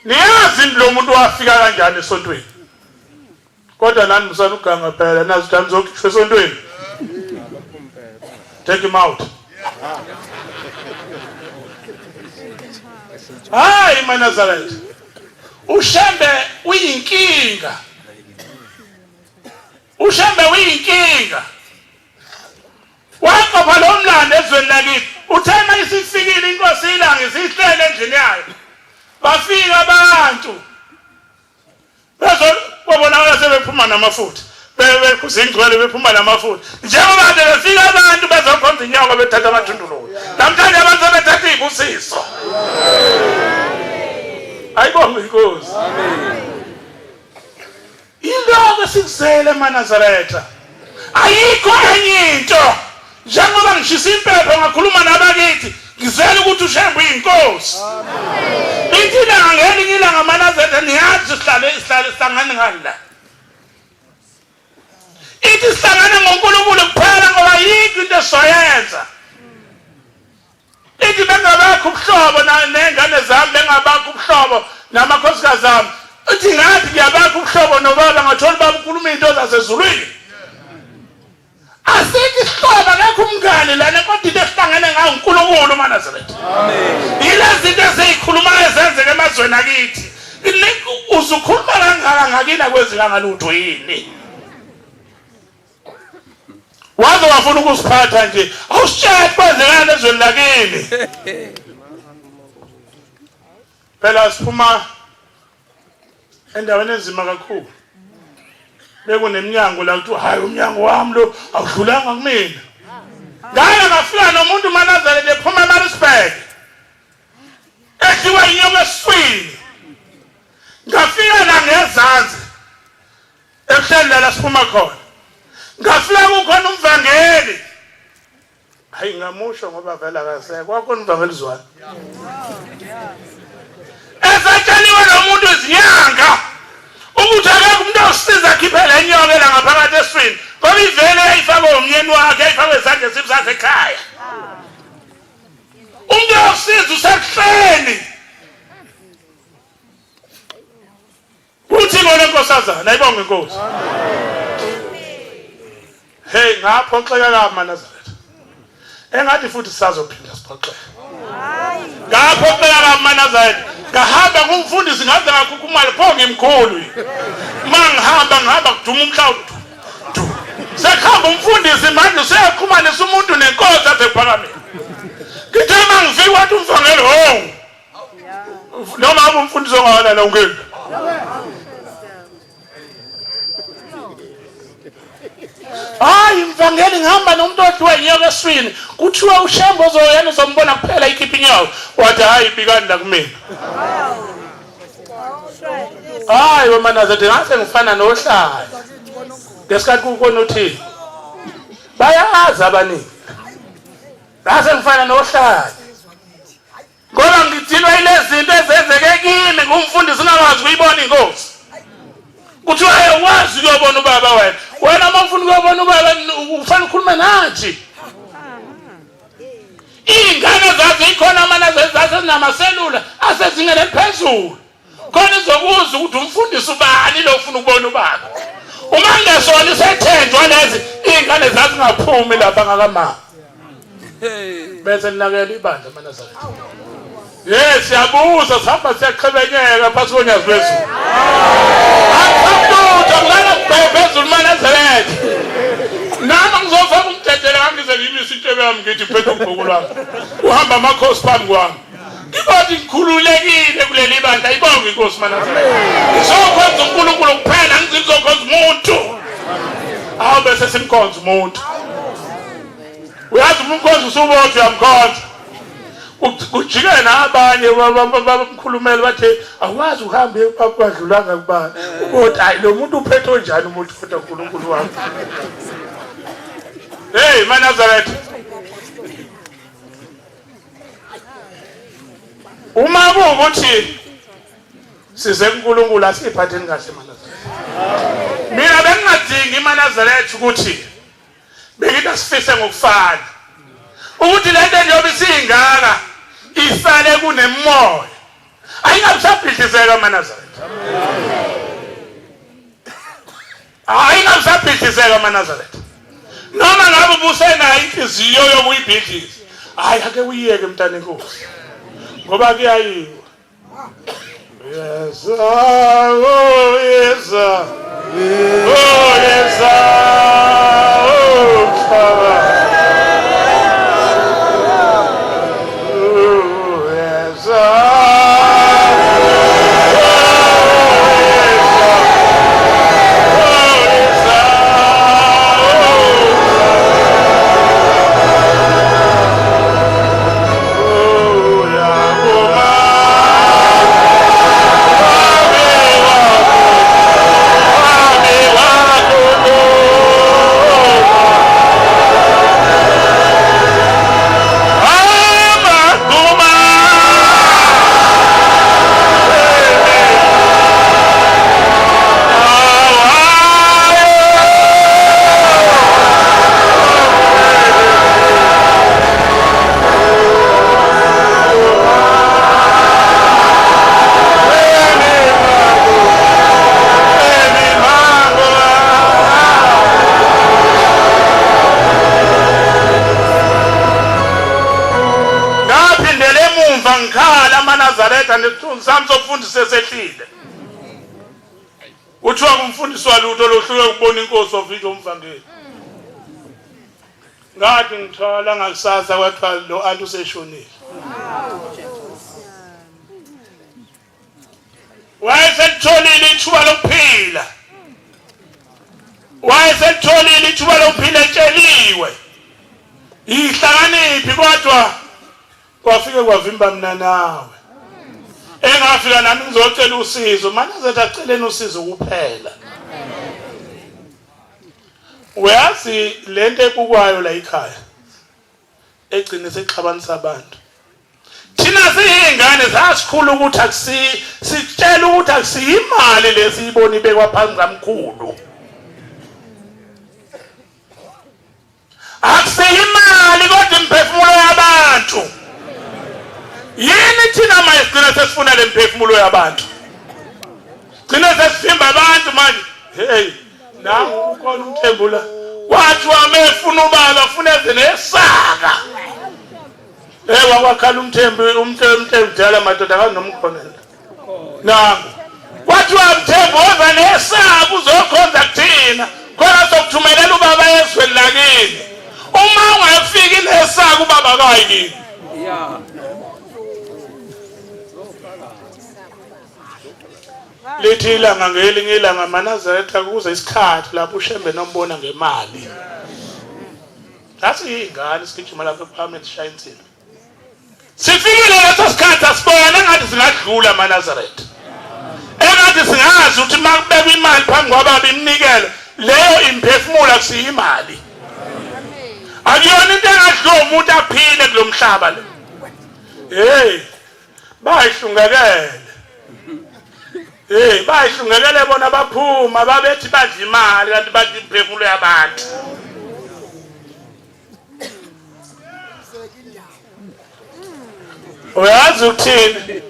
Niyazi lo muntu wafika kanjani esontweni. Kodwa nani musana uganga phela nazi ukuthi nizokhipha esontweni. Take him out. Hayi Nazaretha. uShembe uyinkinga. uShembe uyinkinga. Waqopha lo mlando ezweni lakithi. Uthema isifikile inkosi ilanga isihlele endlini yayo. Bafika abantu. Bazobona sebephuma namafutha. Bekuzingcwele bephuma namafutha. Njengoba befika abantu bezokhonza inyoka bethatha amathunduluka. Namhlanje abantu sebethatha ibusiso. Ayibonge inkosi. Amen. iloko sikuzele eManazaretha ayikho enye into njengoba ngishisa impepho ngakhuluma nabakithi ngizela ukuthi uShembe uyinkosi ithi la ngelinye ilanga eManazaretha niyazi sihlangane ngani la ithi sihlangane ngoNkulunkulu kuphela ngoba yikho into esizoyenza ithi bengabakho ubuhlobo nengane zami bengabakho ubuhlobo namakhosikazi ami ithi ngathi ngiyabakho ubuhlobo nobaba ngathola baba ukhuluma into zasezulwini asithi sihloba ngakho umngane lana kodwa into esihlangane ngayo uNkulunkulu eManazaretha amen ilezi zinto ezikhulumayo ezenzeka emazweni akithi uzukhuluma kangaka ngakina kwezikanga lutho yini waze wafuna ukusiphatha nje awusitshela kwenzekana ezweni lakini phela siphuma endaweni enzima kakhulu bekuneminyango la kuthi hayi umnyango wami lo awudlulanga kumina ngaya ngafika nomuntu eManazaretha ephuma eMaritzburg ekhiwa inyoka eswini ngafika la ngezansi ebuhleli la siphuma khona ngafika kukhona umvangeli hayi ngamusho ngoba vela akasekho kwakhona umvangeli zwana esatshaliwe nomuntu izinyanga ukuthi akekho umuntu osiza akhiphela inyoka la ngaphakathi eswini ngoba ivele yayifakwe umyeni wakhe yayifakwe izandla ziphi zasekhaya umuntu osiza usekuhleni uthi ngone nkosazana ayibonge inkosi hey ngaphoxeka kaManazaretha engathi futhi sizophinda siphoxeke ngaphoxeka kaManazaretha ngahamba ngumfundisi ngaze ngakhukhumala pho ngimkhulu mangihamba kuduma umhlawumbe sekhamba umfundisi manje useyaqhumanisa umuntu nenkosi asephakameni ngithe mangifika wathi umvangeli ho noma abe umfundisi ongawala la ungeni hayi mvangeli ngihamba nomuntu odliwe inyoka eswini kuthiwa uShembe ozoyena uzombona kuphela ikhipha inyoka wathi hayi bikani la kumina hayi eManazaretha ngase ngifana nohlala ngesikhathi kukhona uthini bayazi abaningi ngase ngifana nohlala ngoba ngidilwa yilezi zinto ezenzeke kimi ngumfundisi ngakwazi ukuyibona inkosi kuthiwa wazi ukuyobona ubaba wena uma ufuna ukuyobona ubaba ufana ukhulume nathi iy'ngane zazo ikhona eManazaretha zasezinamaselula asezingene phezulu khona izokuzwa ukuthi umfundisi ubani lo ufuna ukubona ubaba uma ngesona isethenjwa lezi iy'ngane zazingaphumi lapha ngakamama bese linakela ibandla eManazaretha yes siyabuza sihamba siyaqhebenyeka phasi konyazi lwezulu akusabuza kulala phezulu eManazaretha nami ngizofaka umthethele ngangize ngimisa intebe yami ngithi phethe ubhuku lwami uhamba amakhosi phambi kwami ngibathi ngikhululekile kuleli bandla ayibonge inkosi eManazaretha ngizokwenza uNkulunkulu kuphela ngizokhonza umuntu awu bese simkhonza umuntu uyazi umkhonza usubothe uyamkhonza kujike nabanye babamkhulumela bathi awazi uhambe kwadlulanga kubani ukuthi hayi lo muntu uphethe njani umuntu futhi uNkulunkulu wami hey eManazaretha uma kuwukuthi size kuNkulunkulu asiphatheni kahle eManazaretha mina bengingadingi eManazaretha ukuthi bengithi asifise ngokufana ukuthi lento njengoba isingaka isale kunemoya ayingabisabhidlizeka eManazaretha ayingabisabhidlizeka eManazaretha noma ngabe ubusenayo inhliziyo yokuyibhidliza hayi ake uyiyeke mntana enkosi ngoba kuyayiwa yes oh yes oh yes oh Father isikhundla sami sokufundisa esehlile uthiwa kumfundisi walutho lohluke ukubona inkosi wavinja umvangeli ngathi ngithola ngakusasa kwathiwa lo antu useshonile wayeselitholile ithuba lokuphila wayeselitholile ithuba lokuphila etsheliwe ihlakaniphi kodwa kwafike kwavimba mina nawe engafika nami ngizocela usizo manje azethu aceleni usizo kuphela uyazi lento ebukwayo la ekhaya egcine sexhabanisa abantu thina siyingane sasikhulu ukuthi sitshela ukuthi akusiyimali lesiyibona ibekwa phansi kamkhulu akusiyimali kodwa imphefumulo yabantu yini thina manje sigcina sesifuna le mphefumulo yabantu gcina sesifimba abantu manje hey nangu ukhona umthembu la wathi wamefuna ubaba ufuna eze nesaka wakakhala umthembu njalo madoda akanomkhonela nangu wathi wamthembu oza nesaka uzokhonza kuthina khona sokuthumelela ubaba ezweni lakini uma ungafiki nesaka ubaba kayini lithi ilanga ngelinye ilanga Manazaretha kuze isikhathi lapho uShembe nombona ngemali asiyingane sigijima lapha eParliament Shine sifikile leso sikhathi asibona engathi singadlula Manazaretha engathi singazi ukuthi makubekwa imali phambi kwababa imnikelo leyo imphefumulo akusiyimali akuyona into engadlula umuntu aphile kulomhlaba lo hey bayihlungekele bayihlungekele bona baphuma babethi badla imali kanti badla imphefumulo yabantu uyazi ukuthini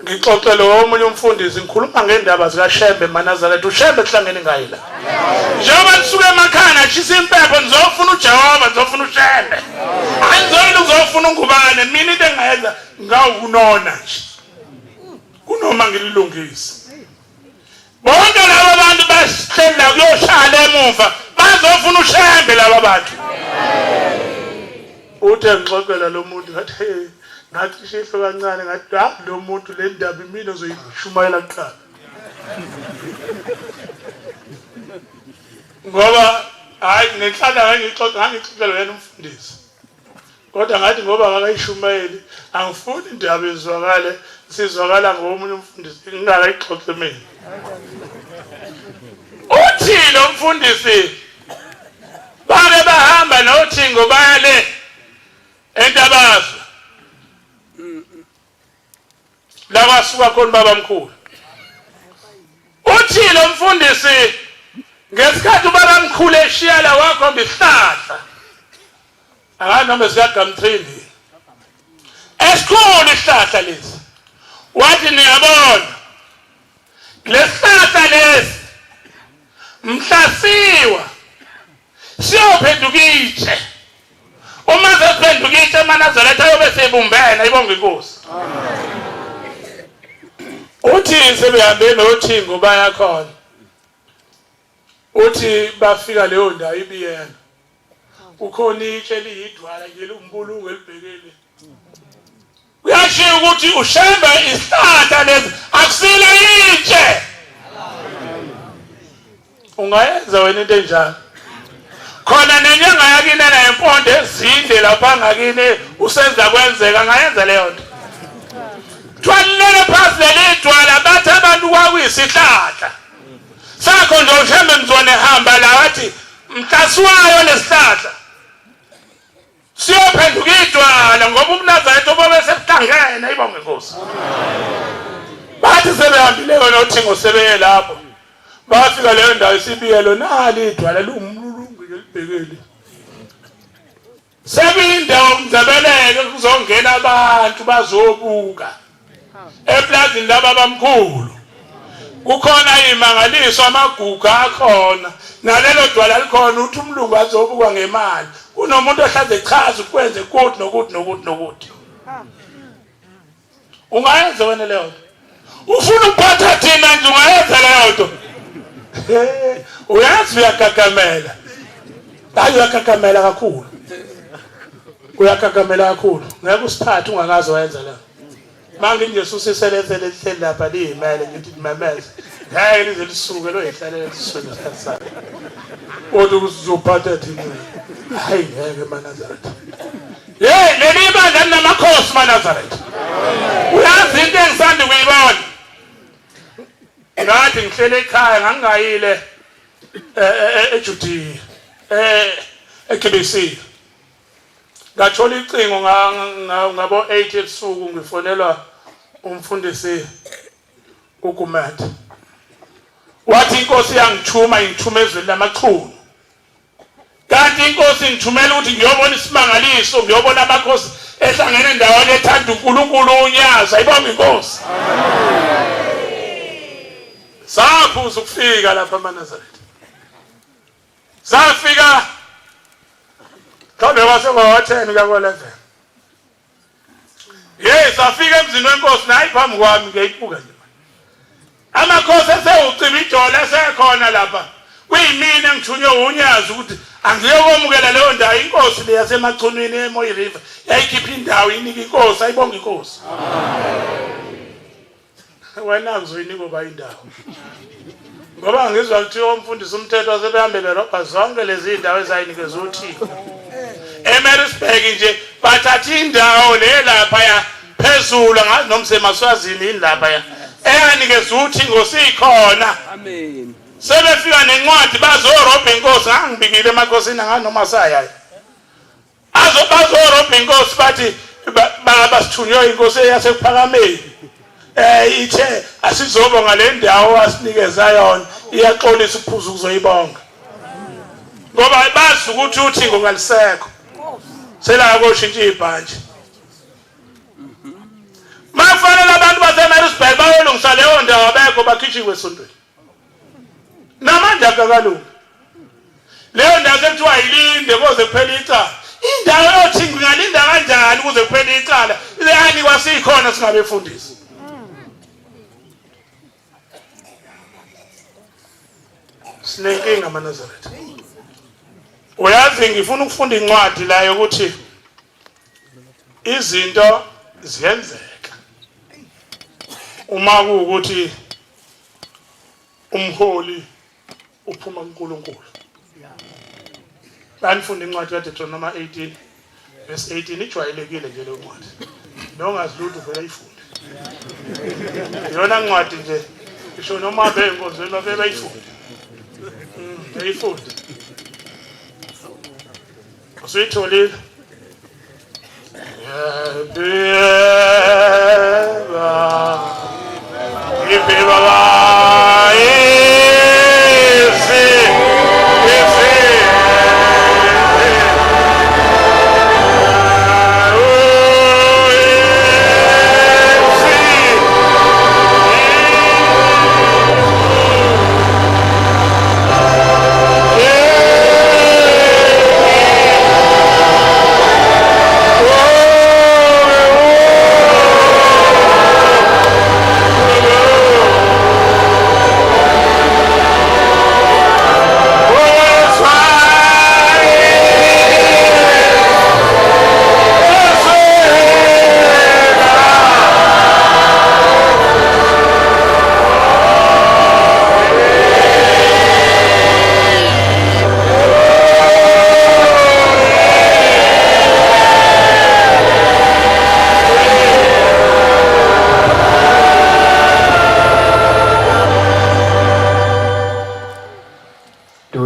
ngixoxele omunye umfundisi ngikhuluma ngendaba zikaShembe Manazaretha uShembe kuhlangene ngayi la njengoba nisuke emakhaya ngishisa impepho ngizofuna uJehova ngizofuna uShembe angizoyini ngizofuna ungubane mina into engayenza ngawunona nje kunoma ngililungise bonke laba bantu basihlela kuyoshala emuva bazofuna uShembe laba bantu uthe ngixoxela lo muntu ngathi ngathi shihlo kancane ngathi lo muntu le ndaba imini ozoyishumayela kuqala ngoba hayi ngenhlala ngixoxela yena umfundisi kodwa ngathi ngoba akayishumayeli angifuni indaba ezwakale sizwakala ngomunye umfundisi ngingakayixoxe mina uthi lo mfundisi bake bahamba noThingo bayale eNtabazo la kwasuka khona baba mkhulu uthi lo mfundisi ngesikhathi ubaba mkhulu eshiya la wakhomba isihlahla akanoma siyagamthini esikhulu isihlahla lesi wathi niyabona lesihlahla lesi mhlasiwa siyophenduka itshe uma sesiphenduka itshe Manazaretha yobe sebumbena ibonga inkosi uthi sebehambe noThingo baya khona uthi bafika leyo ndawo ibiyena ukhona itshe liyidwala nje lumbulungu elibhekele uyashiya ukuthi uShembe isihlahla lesi akusile itshe ungayenza wena into enjalo khona nenyanga yakini nempondo ezinde lapha ngakini usenza kwenzeka ngayenza leyo nto thwalele phansi lelidwala bathi abantu kwakuyisihlahla sakho nje uShembe ngizone hamba la wathi mhlasiwayo lesihlahla siyophenduka idwala ngoba uMnazaretha obobe sebuhlangene ibonge inkosi bathi sebehambileyo noThingo sebeye lapho bafika leyo ndawo isibiyelo nali idwala lumlulungu elibhekele sebindawo ngizabeleke kuzongena abantu bazobuka eplazini laba bamkhulu kukhona imangaliso amagugu akhona nalelo dwala likhona uthi umlungu azobuka ngemali kunomuntu ohlaze chaza ukwenze ukuthi nokuthi ungayenza wena leyo ufuna ukuphatha thina nje ungayenza leyo nto uyazi uyagagamela hayi uyagagamela kakhulu ngeke usithathe ungakaze wayenza la manje nje susiselethele lihleli lapha liyimele ngithi dimameze hayi lize lisuke lo yihlalele lisweni sakhe kodwa uzophatha thina hayi ngeke maNazaretha leli bandla linamakhosi maNazaretha uyazi into engisanda kuyibona ngathi ngihlele ekhaya ngangayile eJudiya eKBC ngathola icingo ngabo 8 ebusuku ngifonelwa umfundisi uGumede wathi inkosi yangithuma ezweni lamachunu kanti inkosi ngithumela ukuthi ngiyobona isimangaliso ngiyobona amakhosi ehlangene ndawonye ethanda uNkulunkulu unyaza ayibonga inkosi saphuza ukufika lapha eNazaretha safika Kabe wase kwa10 kako 11 safika emzini wenkosi nayi phambi kwami ngiyibuka nje amakhosi esewuciba ijola esekhona lapha kuyimina ngithunywe unyazi ukuthi angiyokomukela leyo ndawo inkosi le yasemachunwini eMoyi River yayikhipha indawo inika inkosi ayibonga inkosi wena kuzoyinika oba indawo ngoba ngizwa kuthiwa umfundisi umthetho wasebehambe berobha zonke lezi indawo ezayinikezwe uThixo eMaritzburg nje bathatha indawo le lapha ya phezulu ngazi noma semaswazini indlapha ya eyanikezwe uThixo ngosikhona amen sebefika nencwadi bazorobha inkosi ngangibikile emakhosini nganoma sayayo bazorobha inkosi bathi basithunywe inkosi yasekuphakameni ithe asizobonga le ndawo asinikeza yona iyaxolisa ukuphuza ukuzoyibonga ngoba bazi ukuthi uThixo ngalisekho sela koshintsha ibhanje mafanele abantu baseMaritzburg bayolungisa leyo ndawo abekho bakhitshiwe esontweni namandla kakalungu leyo ndawo sekuthiwa yilinde koze kuphela icala indawo yothi ngingalinda kanjani kuze kuphela icala yani kwasikhona singabefundisi sinenkinga maNazaretha uyazi ngifuna ukufunda incwadi la yokuthi izinto ziyenzeka uma kuukuthi umholi uphuma kuNkulunkulu banifunda incwadi kaDeuteronomy 18 verse 18 ijwayelekile nje leyo ncwadi nongaziluthi vele ayifunde yona ncwadi nje isho noma benkozweni babe bayifunde ayifunde usuyitholile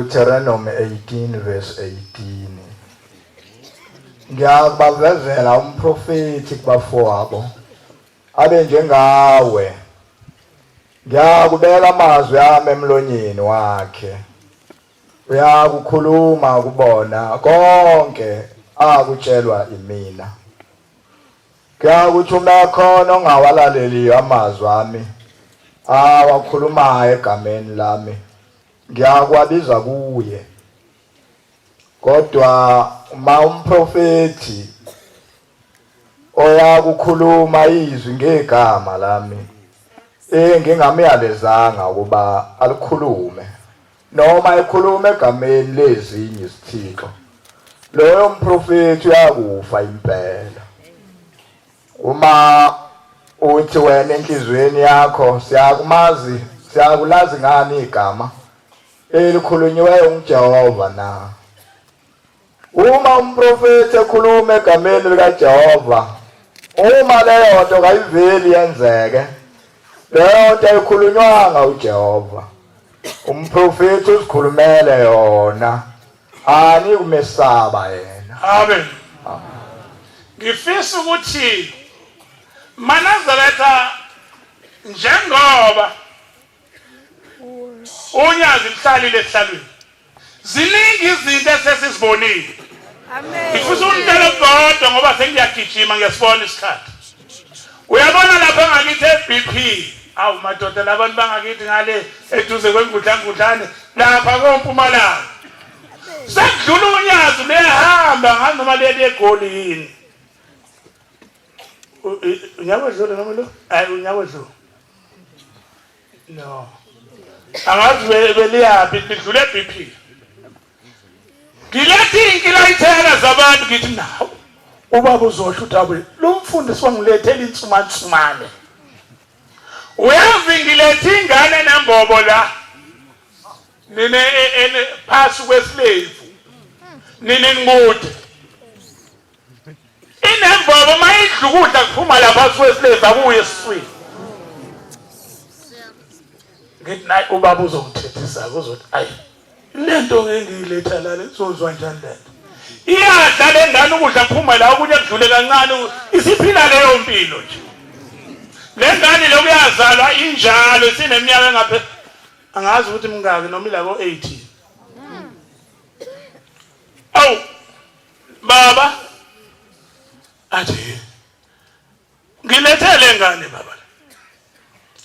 Deuteronomy 18 verse 18 Ngiyabavezela umprofeti kubafowabo abe njengawe ngiyakubeka amazwi ami emlonyeni wakhe uyakukhuluma kubona konke akutshelwa imina ngiyakuthuma khona ongawalaleli amazwi ami awakhulumayo egameni lami ngiyakwabiza kuye kodwa uma umprofeti oyakukhuluma izwi ngegama lami ngingamyalezanga ukuba alikhulume noma ekhuluma egameni lezinye izithixo loyo mprofeti uyakufa impela. Uma uthi wena enhlizweni yakho siyakulazi ngani igama elikhulunyiweyo nguJehova na. Uma umprofeti ekhuluma egameni likaJehova, uma leyo nto kayiveli yenzeke, leyo nto ayikhulunywanga uJehova, umprofeti uzikhulumele yona, ani kumesaba yena. Amen. Ngifisa ukuthi Manazaretha njengoba unyazi mhlalile ehlalweni ziningi izinto esesizibonile. Amen. Ngifisa umntana kodwa ngoba sengiyagijima ngiyasibona isikhathi. Uyabona lapha ngakithi eBP, awu madoda labantu bangakithi ngale eduze kwengudlangudlane lapha koMpumalanga. Sekudlula unyazi lehamba nganoma leli egolini. Unyabo dlule noma lo? Hayi unyabo dlule. No. Angazi beliyaphi lidlule eBP. Ngilethi inkilayithela zabantu ngithi nawo ubaba uzosho uTabu lo mfundisi wangilethela insumansumane. Uyazi ngilethi ingane nembobo la. Nine phansi kweslave. Nine ngude. Inembobo mayidla ukudla kuphuma lapha kweslave akuye esiswini. Ngithi nayi ubaba uzongithethisa uzothi ayi lento ngengiletha la lezozwa njani lento. Iyadla lengane ukudla kuphuma la okunye kudlule kancane isiphila leyo mpilo nje. Lengane lokuyazalwa injalo isineminyaka engaphe angazi ukuthi mingaki noma ila ko 18. Awu baba athi ngilethele ngane baba.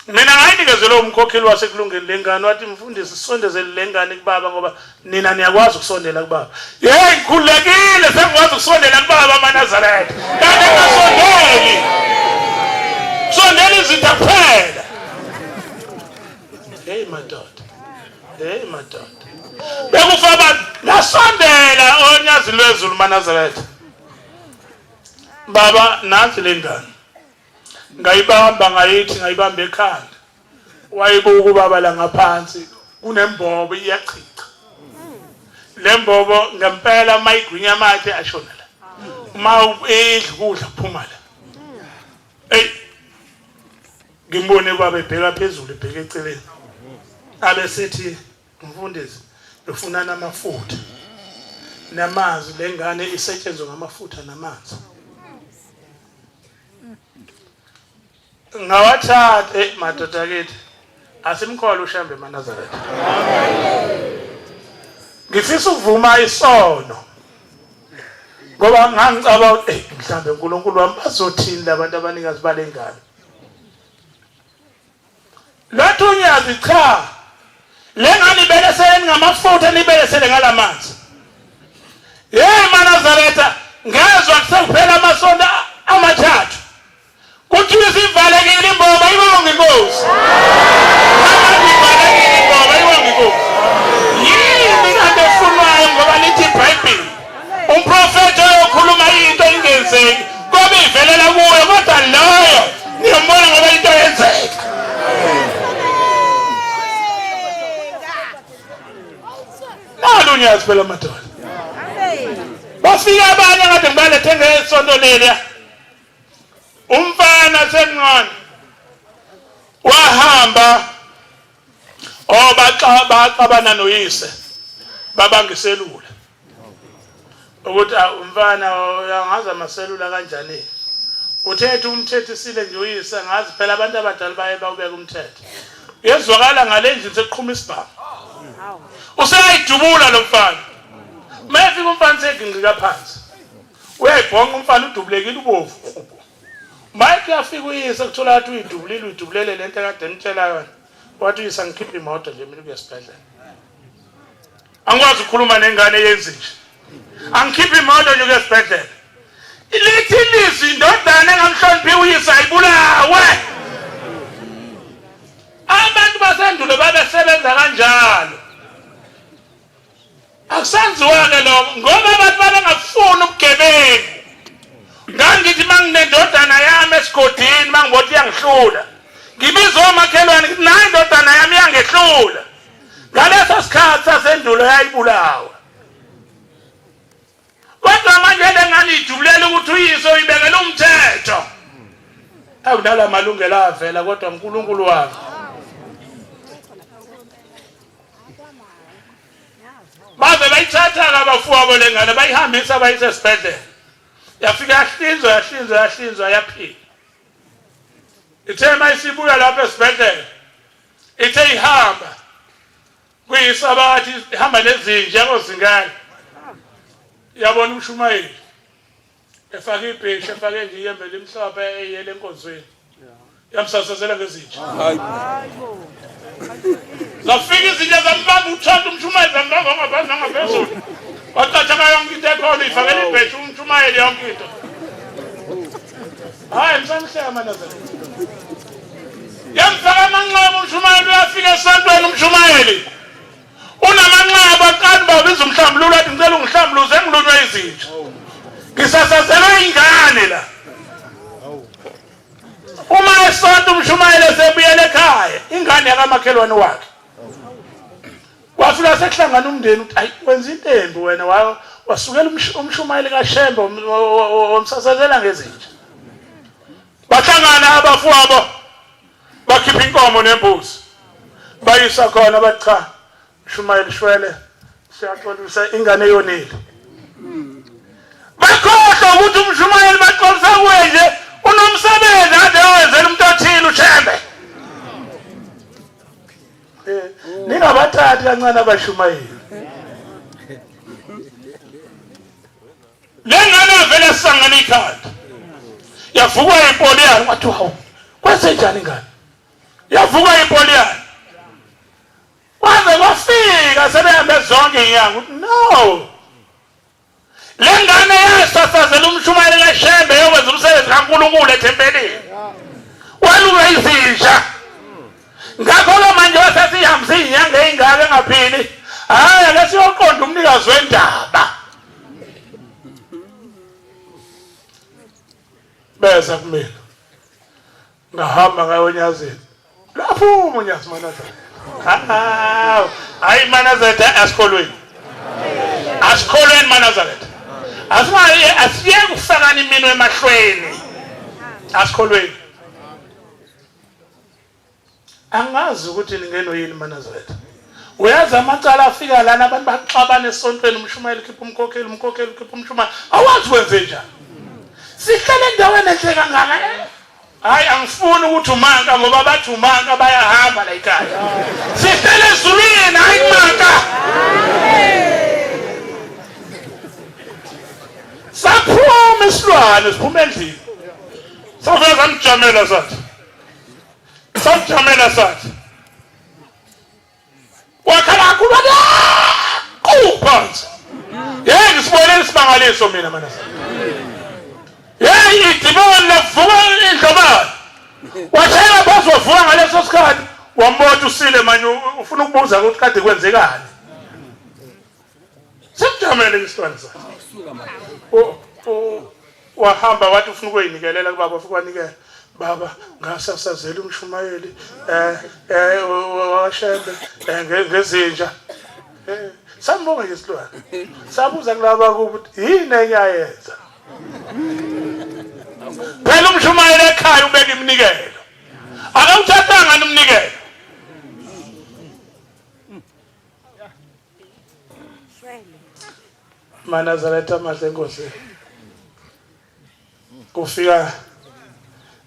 Mina ngayinikezela umkhokheli wasekulungeni lengane wathi mfundisi sisondezele lengane kubaba ngoba nina niyakwazi ukusondela kubaba. Hey ngikhulekile sengikwazi ukusondela kubaba Manazaretha. Kanti ngasondeli. Sondela izinto kuphela. Hey madoda. Hey madoda. Bekufaba nasondela onyazi lwezulu Manazaretha. Baba nansi lengane. Ngayibamba ngayithi ngayibamba ekhanda. Wayibuka ubaba la ngaphansi kunembobo iyachicha. Lembobo ngempela mayigwinya amathe ashona la. Uma edla ukudla kuphuma la. Hey. Ngimbone ubaba ebheka phezulu ebheka eceleni. Abe sethi mfundisi ufuna namafutha. Namanzi lengane isetshenzwe ngamafutha namanzi. Ngawathatha madoda kithi asimkhole ushambe Manazaretha. Ngifisa ukuvuma isono ngoba ngangicaba ukuthi mhlambe uNkulunkulu wami bazothini labantu abanikazi balengane. Lathi unyazi cha lengane ibelesele ngamafutha nibelesele ngalamanzi. Hey Manazaretha ngezwe kusephela amasonto amathathu. Kuthi sivalekile imbobo ayibonge inkosi. Sivalekile imbobo ayibonge inkosi. Yini kanti efunwayo ngoba lithi iBhayibheli. Umprofeti okhuluma into ingenzeki ngoba ivelela kuyo kodwa loyo niyambona ngoba into yenzeka. Nalunyazi phela madoda. Bafika abanye kade ngibalethe ngesonto leli. Umfana semncane wahamba baxabana noyise babangiselula ukuthi umfana uyangaza amaselula kanjani uthethe umthethisile nje uyise ngazi phela abantu abadala baye bawubeka umthetho yezwakala ngale nje seqhuma isibhamu usayidubula lo mfana mayefika umfana segingqika phansi uyayibhonga umfana udubulekile ubovu Mike yafika uyise kuthola ukuthi uyidubulele lento ekade emtshela yona. Wathi uyise ngikhipha imoto nje mina kuyasibhedlela. Angikwazi ukukhuluma nengane yenze nje. Angikhipha imoto nje kuyasibhedlela. lithi ilizwi indodana engamhloniphi uyise ayibulawe. Abantu basendulo babesebenza kanjalo. Akusenziwa-ke lokho ngoba abantu babengafuni ubugebengu. Ngangithi manginendodana yami esigodini mangibothi iyangihlula. Ngibiza omakhelwane ngithi nayi indodana yami iyangehlula. Ngaleso sikhathi sasendulo yayibulawa. Kodwa manje lenganijubulela ukuthi uyise uyibekela umthetho. Akunala malungelo avela kodwa uNkulunkulu wami. Baze bayithatha abafowabo lengane bayihambisa bayise esibhedlela. Yafika yahlinzwa yaphila. Ithe mayisibuya lapha esibhedlela. Ithe ihamba. Kuyisabathi ihamba nezinja ngozingane. Yabona uMshumayeli. Efake ibheshe efake nje iyembe limhlophe eyele enkonzweni. Yamsasazela ngezinja. Hayibo. Zafika izinja zambamba uthanda uMshumayeli zambamba ngaphansi nangaphezulu. Wathatha yonke into ekhona ifakela ibheshe uMshumayeli yonke into. Hayi msamhlela manazana. Yamfaka amanqaba uMshumayeli uyafika esontweni uMshumayeli. Unamanqaba kanti babiza umhlambululo athi ngicela ungihlambuluze engilunjwe izinja. Ngisasazelwe ingane la. Uma esonto uMshumayeli esebuyela ekhaya ingane yakamakhelwane wakhe. Wafika sekuhlangana umndeni uthi ayi wenza intembi wena wasukela uMshumayeli kaShembe womsasazela ngezinja. Bahlangana abafowabo bakhipha inkomo nembuzi. Bayisa khona bathi cha uMshumayeli shwele siyaxolisa ingane yonile. Bakhohlwa ukuthi uMshumayeli baxolisa kuye unomsebenzi ade wenzela umuntu othile uShembe. Ningabathathi kancane abaShumayeli. Lengane vele sangana ikhanda. Yavukwa ipoliyani wathi hawu kwenzenjani ingane? Yavukwa ipoliyani. Waze kwafika sebehambe zonke inyanga uthi no. Lengane yasasazela uMshumayeli kaShembe yokwenza umsebenzi kaNkulunkulu ethempelini. Waluka izinja. Ngakho manje wasesihambisa inyanga eyingaka engaphili. Hayi ake siyoqonda umnikazi wendaba. Bese kumina. Ngahamba ngayonyazela. Lapho umunyazi Manazareth. Hayi Manazareth asikolweni. Asikolweni Manazareth. Asiye kufakana imino emahlweni. Asikolweni. Angazi ukuthi ningeno yini Manazareth. Uyazi amacala afika lana abantu baxabana esontweni uMshumayeli khipha umkhokheli khipha uMshumayeli. Awazi wenze njani? Sihlele endaweni enhle kangaka. Hayi angifuni ukuthi umanka ngoba bathi umanka bayahamba la ekhaya. Sihlele ezulwini hayi manka. Saphuma isilwane siphuma endlini. Safika samjamela sathi. Samjamela sathi. Wakhala kuba kuphansi. Yey ngisibonile isibangaliso mina mana. Yey idimoni lavuka indlobana. Wathela phansi wavuka ngaleso sikhathi wambona usile manje ufuna ukubuza ukuthi kade kwenzekani. Samjamela isilwane sathi. Wahamba wathi ufuna ukuyinikelela kubaba ufuna ukwanikela baba ngasasazela uMshumayeli waShembe ngezinja sambonga ngesilwane sabuza kulaba ukuthi yini enyayenza phela uMshumayeli ekhaya ubeka iminikelo akawuthathanga nomnikelo Manazareth amahle Nkosi kufika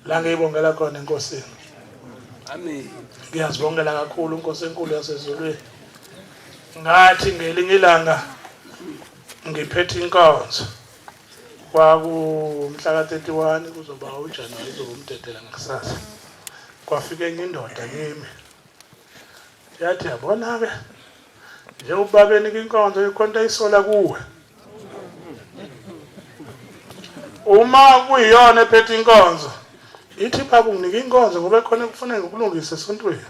la ngiyibongela khona enkosini. Amen. Ngiyazibongela kakhulu inkosi enkulu yasezulwini. Ngathi ngelinye ilanga ngiphethe inkonzo. Kwakumhla ka31 kuzoba uJanuwari uzomdedela ngekusasa. Kwafika enye indoda kimi. Yathi yabona ke nje ubabeni inkonzo ikhonto isola kuwe. uma kuyiyona ephethe inkonzo ithi baba unginike inkonzo ngoba khona kufanele ukulungisa esontweni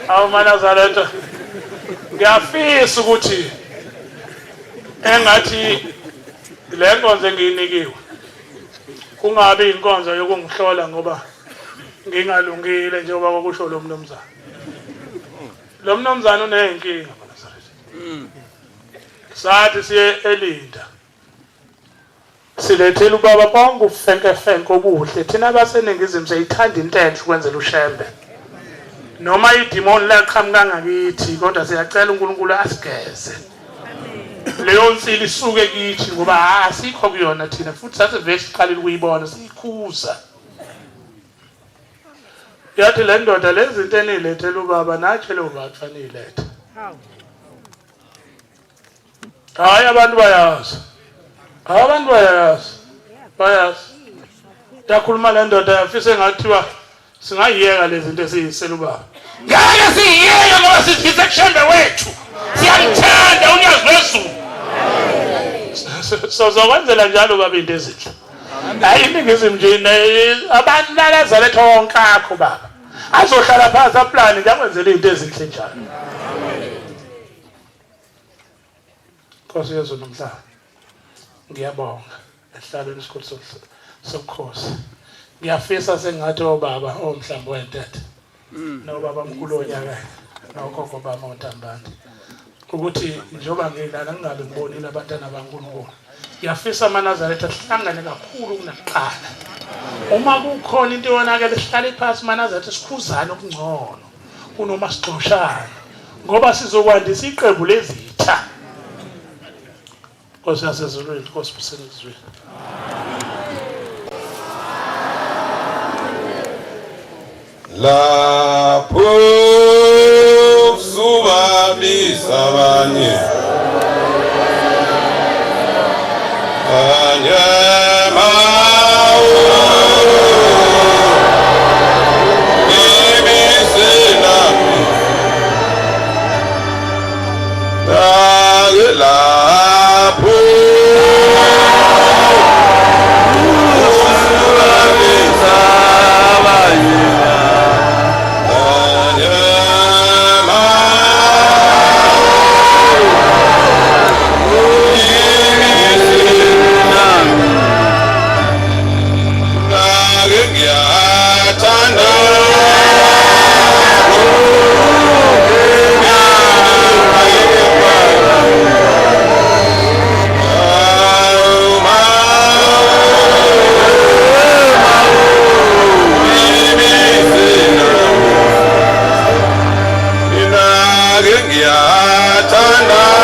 awu Manazaretha ngiyafisa ukuthi engathi le nkonzo engiyinikiwe kungabe inkonzo yokungihlola ngoba ngingalungile njengoba kokusho lo mnumzana. Lo mnumzana unenkinga Manazaretha. Sathi siye eLinda silethele ubaba bonke ufenke obuhle thina baseningizimu seyithanda intenhle ukwenzela ushembe noma idemon laqhamuka ngakithi kodwa siyacela uNkulunkulu asigeze leyo nsili isuke kithi ngoba asikho kuyona thina futhi sathi vele siqalile ukuyibona siyikhuza. Yathi le ndoda lezi zinto enilethele ubaba nathi lo baba kufanele hayi abantu bayazi. Abantu bayazi. Yakhuluma le ndoda yafise ngathiwa singayiyeka lezi zinto esiyisela ubaba. Ngeke siyiyeke ngoba sifisa kushembe wethu. Siyamthanda unyazi wezulu. Sozokwenzela njalo baba into ezinhle. Hayi iningizimu nje abantu Nazaretha wonke akho baba. Azohlala phansi aplani ngiyakwenzela izinto ezinhle njalo. Nkosi yezu nomhlaba. Ngiyabonga ehlalweni isikhulu sobukhosi. Ngiyafisa sengathi obaba omhlambo wentethe nobaba mkhulu onyaka nokhokho bami uNtambane ukuthi njoba ngilana ngingabe ngibonile abantwana baNkulunkulu. Ngiyafisa Manazaretha sihlangane kakhulu kunakuqala. Uma kukhona into yonakele sihlale phansi Manazaretha sikhuzane okungcono kunoma sixoshana ngoba sizokwandisa iqembu lezitha. Nkosi yasezulwini, Nkosi busenezweni. Lapho subabisa abanye ngiyathandana